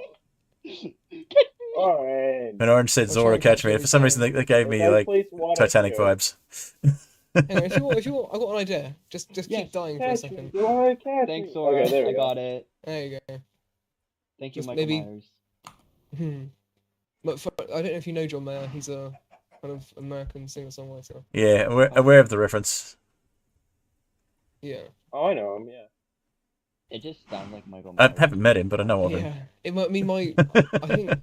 Alright. When Orange said I'll Zora try and catch catch me, you for some every reason time. that gave me If I like place water Titanic here, vibes. Hang on, if you want, I've got an idea. Just Yes, keep dying for a Catch me. second. Do I catch Thanks, me? Sora. Okay, there we I go. got it. There you go. Thank you, Just Michael maybe- Myers. But I don't know if you know John Mayer. He's a kind of American singer-songwriter. Yeah, we're aware of the reference. Yeah. Oh, I know him. Yeah. It just sounds like Michael I Myers. haven't met him, but I know of him. Yeah. I mean, I think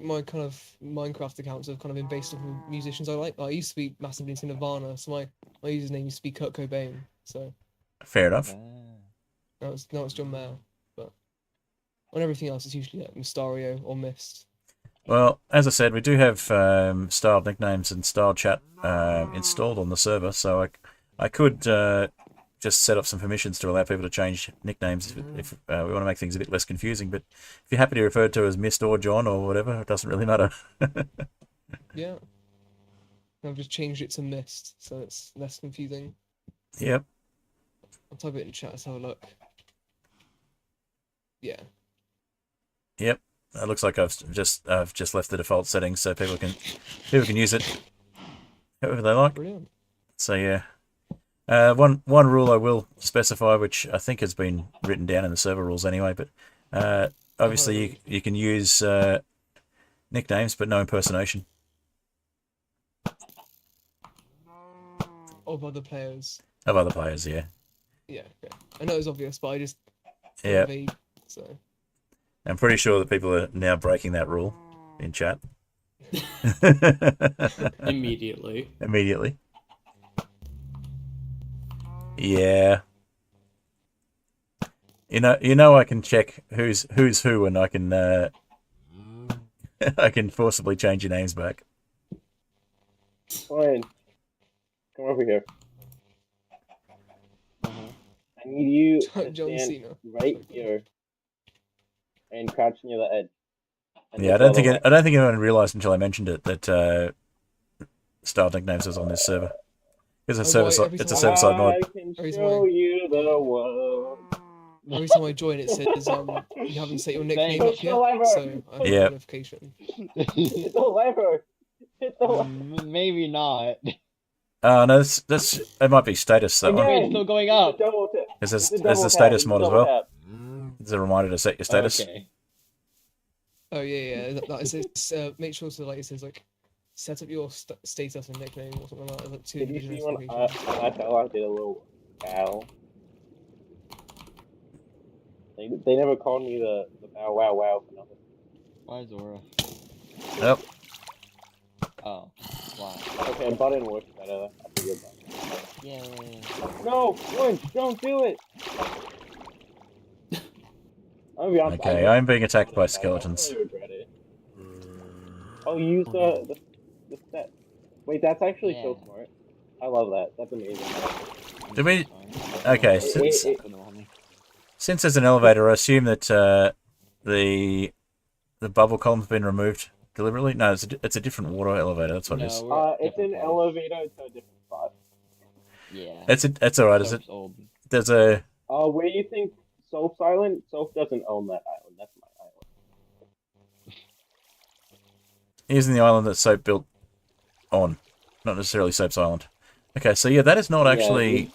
my kind of Minecraft accounts have kind of been based off of musicians I like. I used to be massively into Nirvana, so my username used to be Kurt Cobain. So Fair enough. Ah. now it's John Mayer. But on everything else, it's usually like Mystario or Mist. Well, as I said, we do have styled nicknames and styled chat installed on the server, so I could just set up some permissions to allow people to change nicknames if we want to make things a bit less confusing. But if you're happy to be referred to as Mist or John or whatever, it doesn't really matter. Yeah. I've just changed it to Mist, so it's less confusing. Yep. I'll type it in chat. Let's have a look. Yeah. Yep. It looks like I've just left the default settings so people can use it however they like. Brilliant. So yeah. One rule I will specify, which I think has been written down in the server rules anyway, but obviously you can use nicknames but no impersonation. Of other players. Of other players, yeah. Yeah. Okay. I know it's obvious, but I just Yeah. vague, so. I'm pretty sure that people are now breaking that rule in chat. Immediately. Immediately. Yeah. You know I can check who's who, and I can I can forcibly change your names back. Fine. Come over here. I need you to John stand Cena. right here and crouch near the edge. And Yeah, I just don't let think anyone realised until I mentioned it that styled nicknames was on this server. Because it's Oh, a right, every it's a time server side mod. I can Every show time- you the world. Every time I join, it says you haven't set your nickname Push up the yet, lever. so I have Yeah. a notification. Hit the lever. Hit the lever. Maybe not. No, that's it might be status that one. Okay, it's still going up. Double tap. Because It's a there's double the tap. status It's a mod as double well. tap. There's a reminder to set your status. Okay. Oh yeah. That it says make sure to it says like set up your status and nickname or something like that. Like two Did you individual see when notifications. I fell out, did a little bow? They never called me the bow wow wow for nothing. Why Zora? Yep. Oh. Wow. Okay, button works better. That's a good button. Yay. No, Orange, don't do it. I'm gonna be honest, Okay, I'm being attacked by skeletons. I really regret it. Oh, use the set. Wait, that's actually so Yeah. smart. I love that. That's amazing. Did we? Okay, It- Since there's an elevator, I assume that the bubble column's been removed deliberately. No, it's a different water elevator. That's what it is. It's an elevator to a different spot. Yeah. It's all right. Is it? Soap's old. There's a Where do you think Soap's Island? Soap doesn't own that island. That's my island. using the island that Soap built on, not necessarily Soap's Island. Okay, so yeah, that is not actually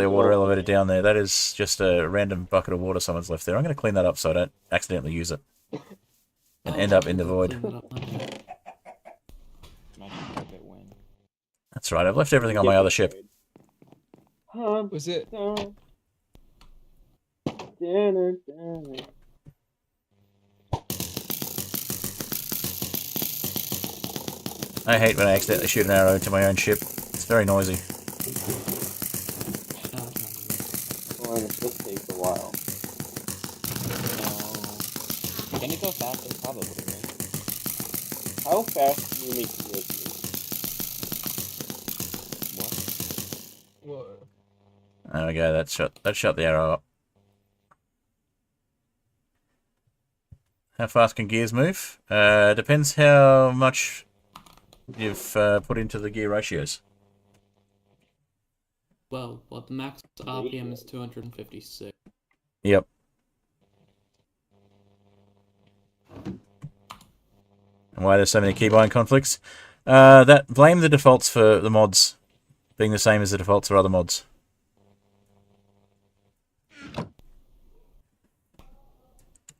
a water elevator down there. That is just a random bucket of water someone's left there. I'm going to clean that up so I don't accidentally use it and end up in the void. Imagine if it win. That's right. I've left everything on my other ship. Was it? I hate when I accidentally shoot an arrow into my own ship. It's very noisy. This takes a while. No. Can it go faster? Probably, right? How fast do you make POC? What? Whoa. There we go. That shot the arrow up. How fast can gears move? Depends how much you've put into the gear ratios. Well, the max RPM is 256. Yep. And why there's so many keybind conflicts? Blame the defaults for the mods. being the same as the defaults for other mods.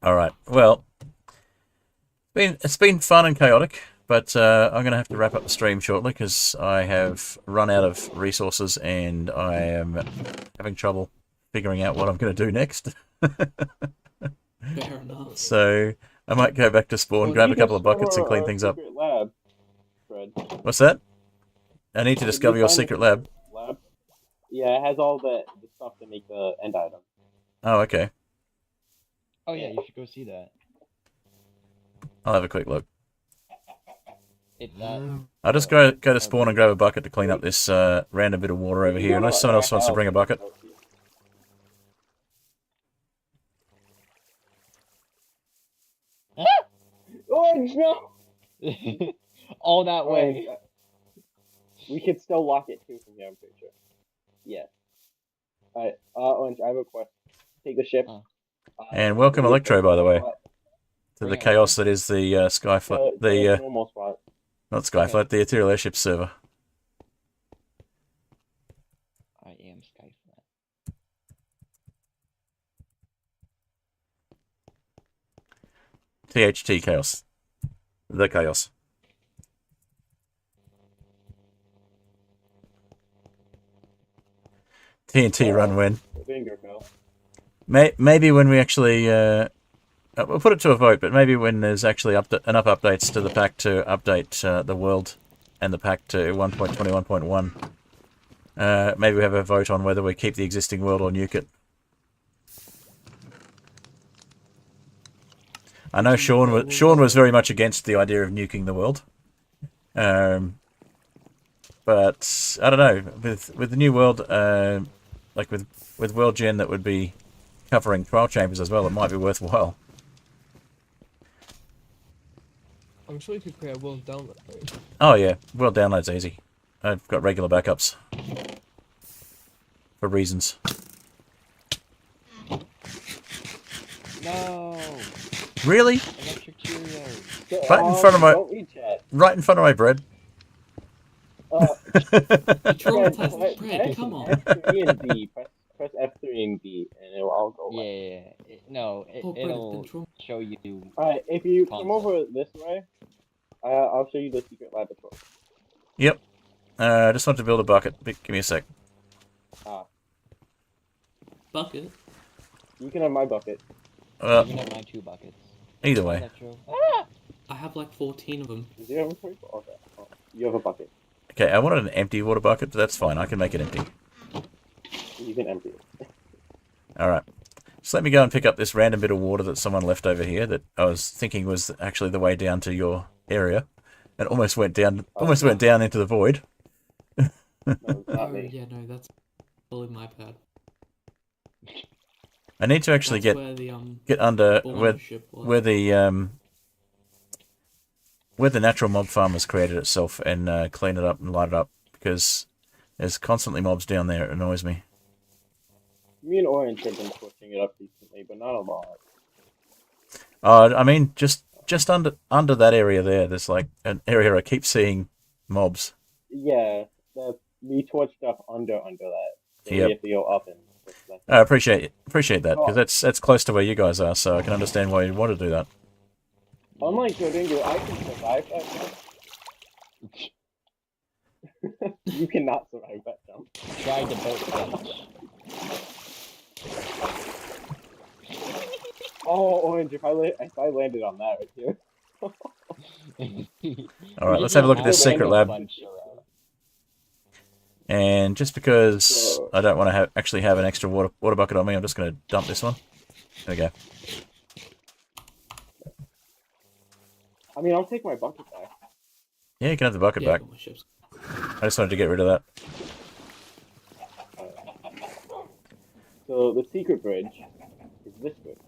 Alright, well, it's been fun and chaotic, but I'm going to have to wrap up the stream shortly because I have run out of resources and I am having trouble figuring out what I'm going to do next. Fair enough. So I might go back to spawn, grab a couple of buckets and clean things up. Lab, Fred. What's that? I need to discover your secret lab. Yeah, it has all the stuff to make the end item. Oh, okay. Oh yeah, you should go see that. I'll have a quick look. It's that. I'll just go to spawn and grab a bucket to clean up this random bit of water over here, unless someone else wants to bring a bucket. Orange, no! All that way. We could still lock it too from here, I'm pretty sure. Yes. Alright, Orange, I have a question. Take the ship. And welcome Electro, by the way, to the chaos that is the Skyflight, normal spot. not Skyflight, the Aetherial Airships server. I am Skyflat. THT Chaos. The Chaos. TNT run win. Finger, Phil. Maybe when we actually... we'll put it to a vote, but maybe when there's actually enough updates to the pack to update the world and the pack to 1.21.1, maybe we have a vote on whether we keep the existing world or nuke it. I know Sean was very much against the idea of nuking the world. But I don't know, with the new world, like with World Gen that would be covering trial chambers as well, it might be worthwhile. I'm sure you could create a world download. Oh yeah, world download's easy. I've got regular backups for reasons. No. Really? Electric Cheerios. Right in front of my bread. Traumatized Fred, come on. F3 and D. Press F3 and D, and it will all go away. Yeah. It'll show you. Alright, if you come over this way, I'll show you the secret lab as well. Yep. I just want to build a bucket. Give me a sec. Bucket? You can have my bucket. You can have my 2 buckets. Either way. I have like 14 of them. Do you have a bucket? Okay. Oh, you have a bucket. Okay, I wanted an empty water bucket, but that's fine. I can make it empty. You can empty it. Alright. Just let me go and pick up this random bit of water that someone left over here that I was thinking was actually the way down to your area. And almost went down into the void. No, it's not me. Yeah, no, that's fully my pad. I need to actually get under where the natural mob farm has created itself and clean it up and light it up, because there's constantly mobs down there. It annoys me. Me and Orange have been pushing it up recently, but not a lot. I mean, just under that area there's like an area I keep seeing mobs. Yeah, we torch stuff under that. So Yep. we have to go up and. I appreciate that, because that's close to where you guys are, so I can understand why you'd want to do that. Unlike Jodingo, I can survive that jump. You cannot survive that jump. Tried to boat punch. Oh, Orange! If I landed on that right here. All right, let's have a look at this secret lab. And just because I don't want to actually have an extra water bucket on me, I'm just going to dump this one. There we go. I mean, I'll take my bucket back. Yeah, you can have the bucket back. I just wanted to get rid of that. So the secret bridge is this bridge.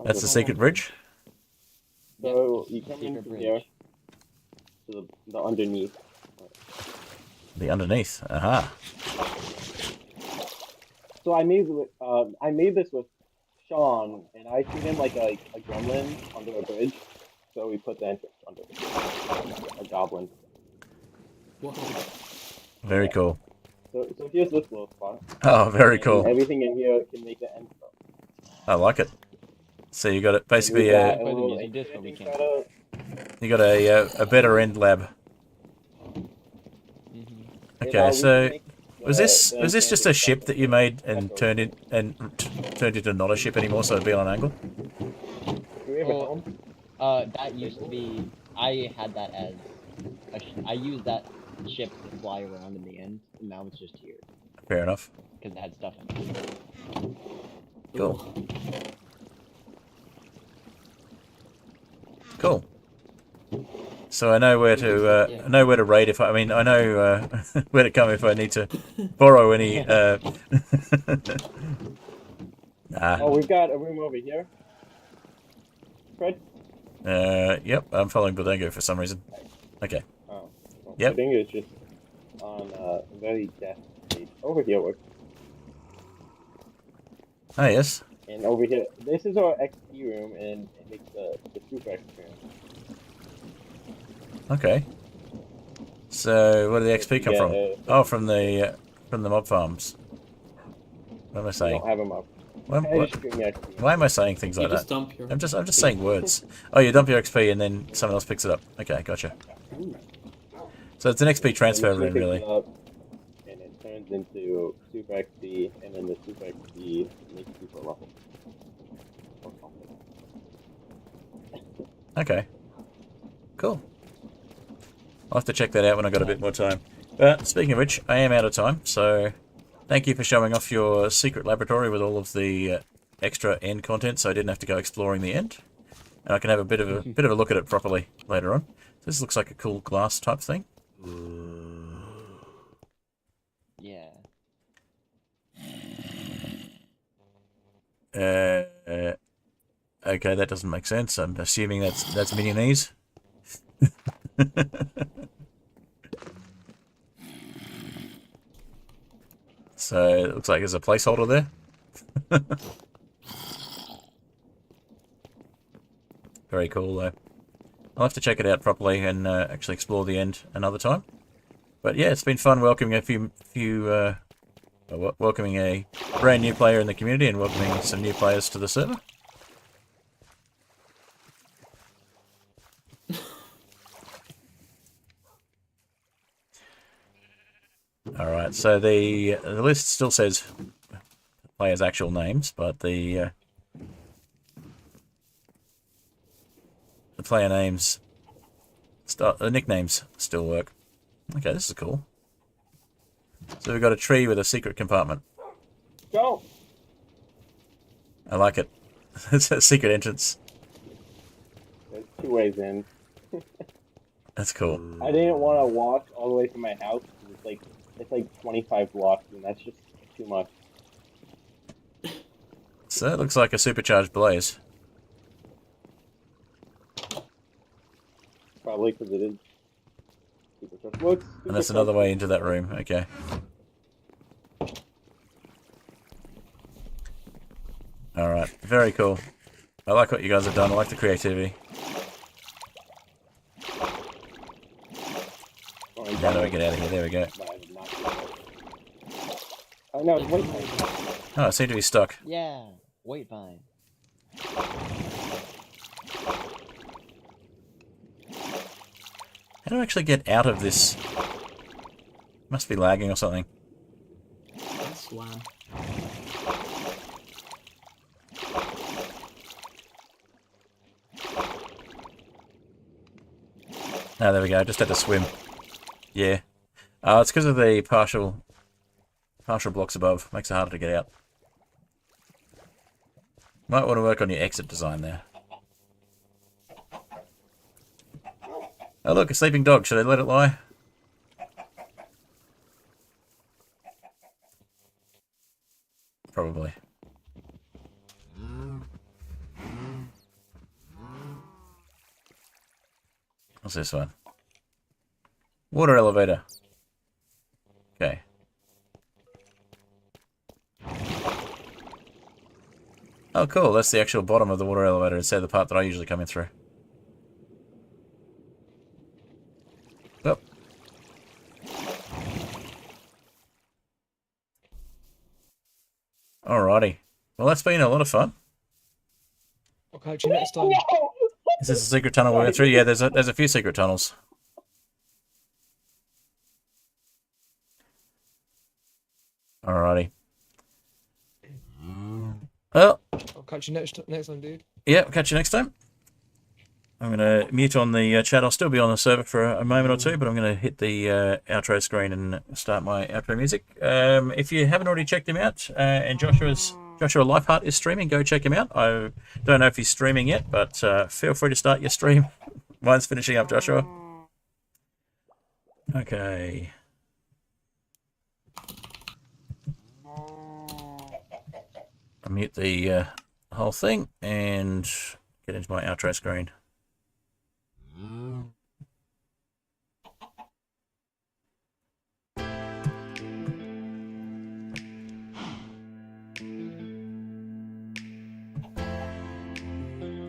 That's the secret bridge? So you come in from here to the underneath. The underneath. Aha. So I made this with Sean, and I treat him like a gremlin under a bridge. So we put the entrance under a goblin. Whoa. Very Yeah. cool. So here's this little spot. Oh, very And cool. everything in here can make the end stop. I like it. So you got it And basically we've got Play the little music disc, but we enchanting can't. setup. you got a better end lab. Hmm. Okay, we so can make was the this just enchanting a ship stuff that you into made and special- turned into not a ship anymore, so it'd be on an angle? Do we have a Well, helm? that used to be. I had that as. I used that ship to fly around in the end, and now it's just here Fair enough. because it had stuff in it. Cool. Ooh. Cool. So I know where to Yeah. I know where to raid if I mean I know where to come if I need to borrow any. Nah. Oh, we've got a room over here. Fred? Yep. I'm following Budango for some reason. Okay. Oh. Well, Yep. I think it's just on a very death state. Over here works. Oh yes. And over here, this is our XP room, and it makes the super XP room. Okay. So where did the XP come Yeah, from? Oh, from the mob farms. What am I We saying? don't have them up. Why, I just bring the XP. why am I saying things You like just that? dump your. I'm just saying words. Oh, you dump your XP and then someone else picks it up. Okay, gotcha. Ooh. So it's an XP transfer And room, picks really. it up, and it turns into super XP, and then the super XP makes super level. Or something. Okay. Cool. I'll have to check that out when I've got a bit more time. But speaking of which, I am out of time, so thank you for showing off your secret laboratory with all of the extra end content, so I didn't have to go exploring the end. And I can have a bit of a look at it properly later on. This looks like a cool glass type thing. Yeah. Okay, that doesn't make sense. I'm assuming that's Minionese. So it looks like there's a placeholder there. Very cool though. I'll have to check it out properly and actually explore the end another time. But yeah, it's been fun welcoming welcoming a brand new player in the community and welcoming some new players to the server. Alright, so the list still says players' actual names, but the player names, the nicknames still work. Okay, this is cool. So we've got a tree with a secret compartment. Go! I like it. It's a secret entrance. There's 2 ways in. That's cool. I didn't want to walk all the way from my house, 'cause it's like 25 blocks, and that's just too much. So that looks like a supercharged blaze. Probably because it is. Looks And that's another way into that room. Okay. Alright, very cool. I like what you guys have done. I like the creativity. How do I get out of here? There we go. Oh no, wait. Oh, I seem to be stuck. Yeah. Wait, fine. How do I actually get out of this? Must be lagging or something. I swam. Oh, there we go. I just had to swim. Yeah. It's because of the partial blocks above. Makes it harder to get out. Might want to work on your exit design there. Oh look, a sleeping dog. Should I let it lie? Probably. What's this one? Water elevator. Okay. Oh cool, that's the actual bottom of the water elevator instead of the part that I usually come in through. Oh. Alrighty. Well, that's been a lot of fun. I'll catch you next time. No! Is this a secret tunnel we're going through? Yeah, there's a few secret tunnels. Alrighty. Well, I'll catch you next time, dude. yeah, catch you next time. I'm going to mute on the chat. I'll still be on the server for a moment or two, but I'm going to hit the outro screen and start my outro music. If you haven't already checked him out, and Joshua Lifeheart is streaming, go check him out. I don't know if he's streaming yet, but feel free to start your stream. Mine's finishing up, Joshua. Okay. I'll mute the whole thing and get into my outro screen.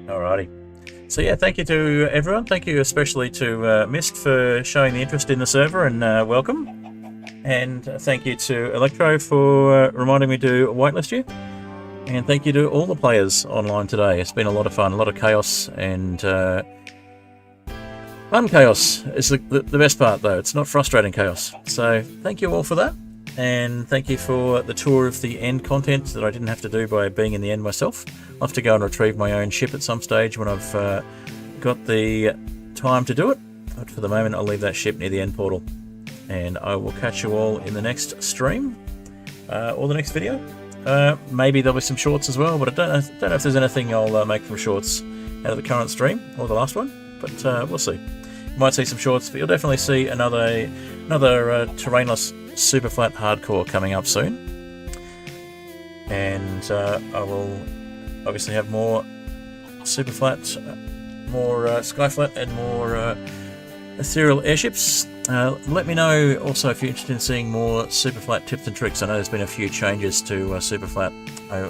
Alrighty. So yeah, thank you to everyone. Thank you especially to Mist for showing the interest in the server and welcome. And thank you to Electro for reminding me to whitelist you. And thank you to all the players online today. It's been a lot of fun, a lot of chaos, and fun chaos is the best part, though. It's not frustrating chaos. So thank you all for that. And thank you for the tour of the end content that I didn't have to do by being in the end myself. I'll have to go and retrieve my own ship at some stage when I've got the time to do it. But for the moment, I'll leave that ship near the end portal. And I will catch you all in the next stream or the next video. Maybe there'll be some shorts as well, but I don't know if there's anything I'll make from shorts out of the current stream or the last one. But we'll see. You might see some shorts, but you'll definitely see another terrainless super flat hardcore coming up soon. And I will obviously have more super flat, more sky flat, and more ethereal airships. Let me know also if you're interested in seeing more super flat tips and tricks. I know there's been a few changes to super flat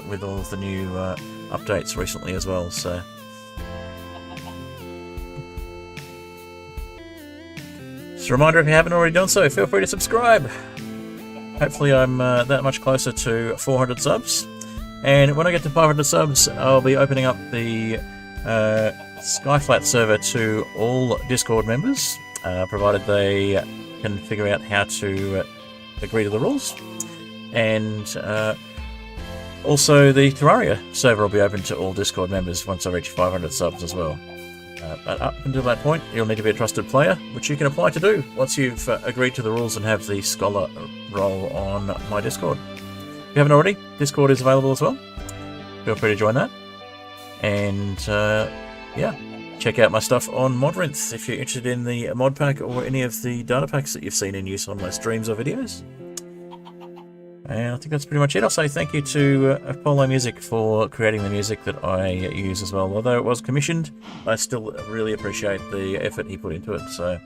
with all of the new updates recently as well. So just a reminder, if you haven't already done so, feel free to subscribe. Hopefully I'm that much closer to 400 subs. And when I get to 500 subs, I'll be opening up the Skyflat server to all Discord members, provided they can figure out how to agree to the rules. And also the Terraria server will be open to all Discord members once I reach 500 subs as well. But up until that point, you'll need to be a trusted player, which you can apply to do once you've agreed to the rules and have the scholar role on my Discord. If you haven't already, Discord is available as well. Feel free to join that. And yeah, check out my stuff on Modrinth if you're interested in the mod pack or any of the data packs that you've seen in use on my streams or videos. And I think that's pretty much it. I'll say thank you to Apollo Music for creating the music that I use as well. Although it was commissioned, I still really appreciate the effort he put into it. So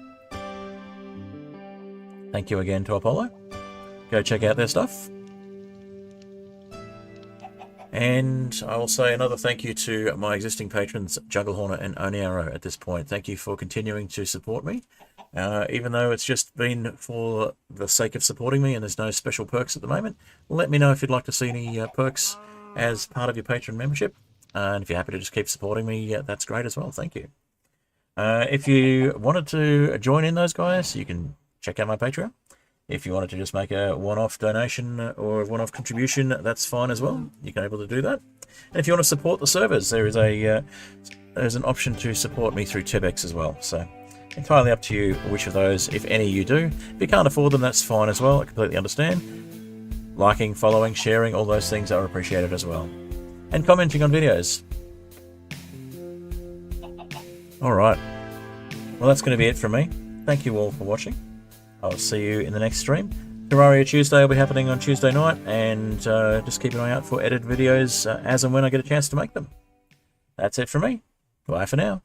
thank you again to Apollo. Go check out their stuff. And I will say another thank you to my existing patrons, Jugglehorner and Oniaro at this point. Thank you for continuing to support me. Even though it's just been for the sake of supporting me and there's no special perks at the moment, let me know if you'd like to see any perks as part of your patron membership. And if you're happy to just keep supporting me, that's great as well. Thank you. If you wanted to join in those guys, you can check out my Patreon. If you wanted to just make a one-off donation or a one-off contribution, that's fine as well. You can able to do that. And if you want to support the servers, there is there's an option to support me through TibEx as well. So entirely up to you which of those, if any, you do. If you can't afford them, that's fine as well. I completely understand. Liking, following, sharing, all those things are appreciated as well. And commenting on videos. Alright. Well, that's going to be it from me. Thank you all for watching. I'll see you in the next stream. Terraria Tuesday will be happening on Tuesday night, and just keep an eye out for edited videos as and when I get a chance to make them. That's it from me. Bye for now.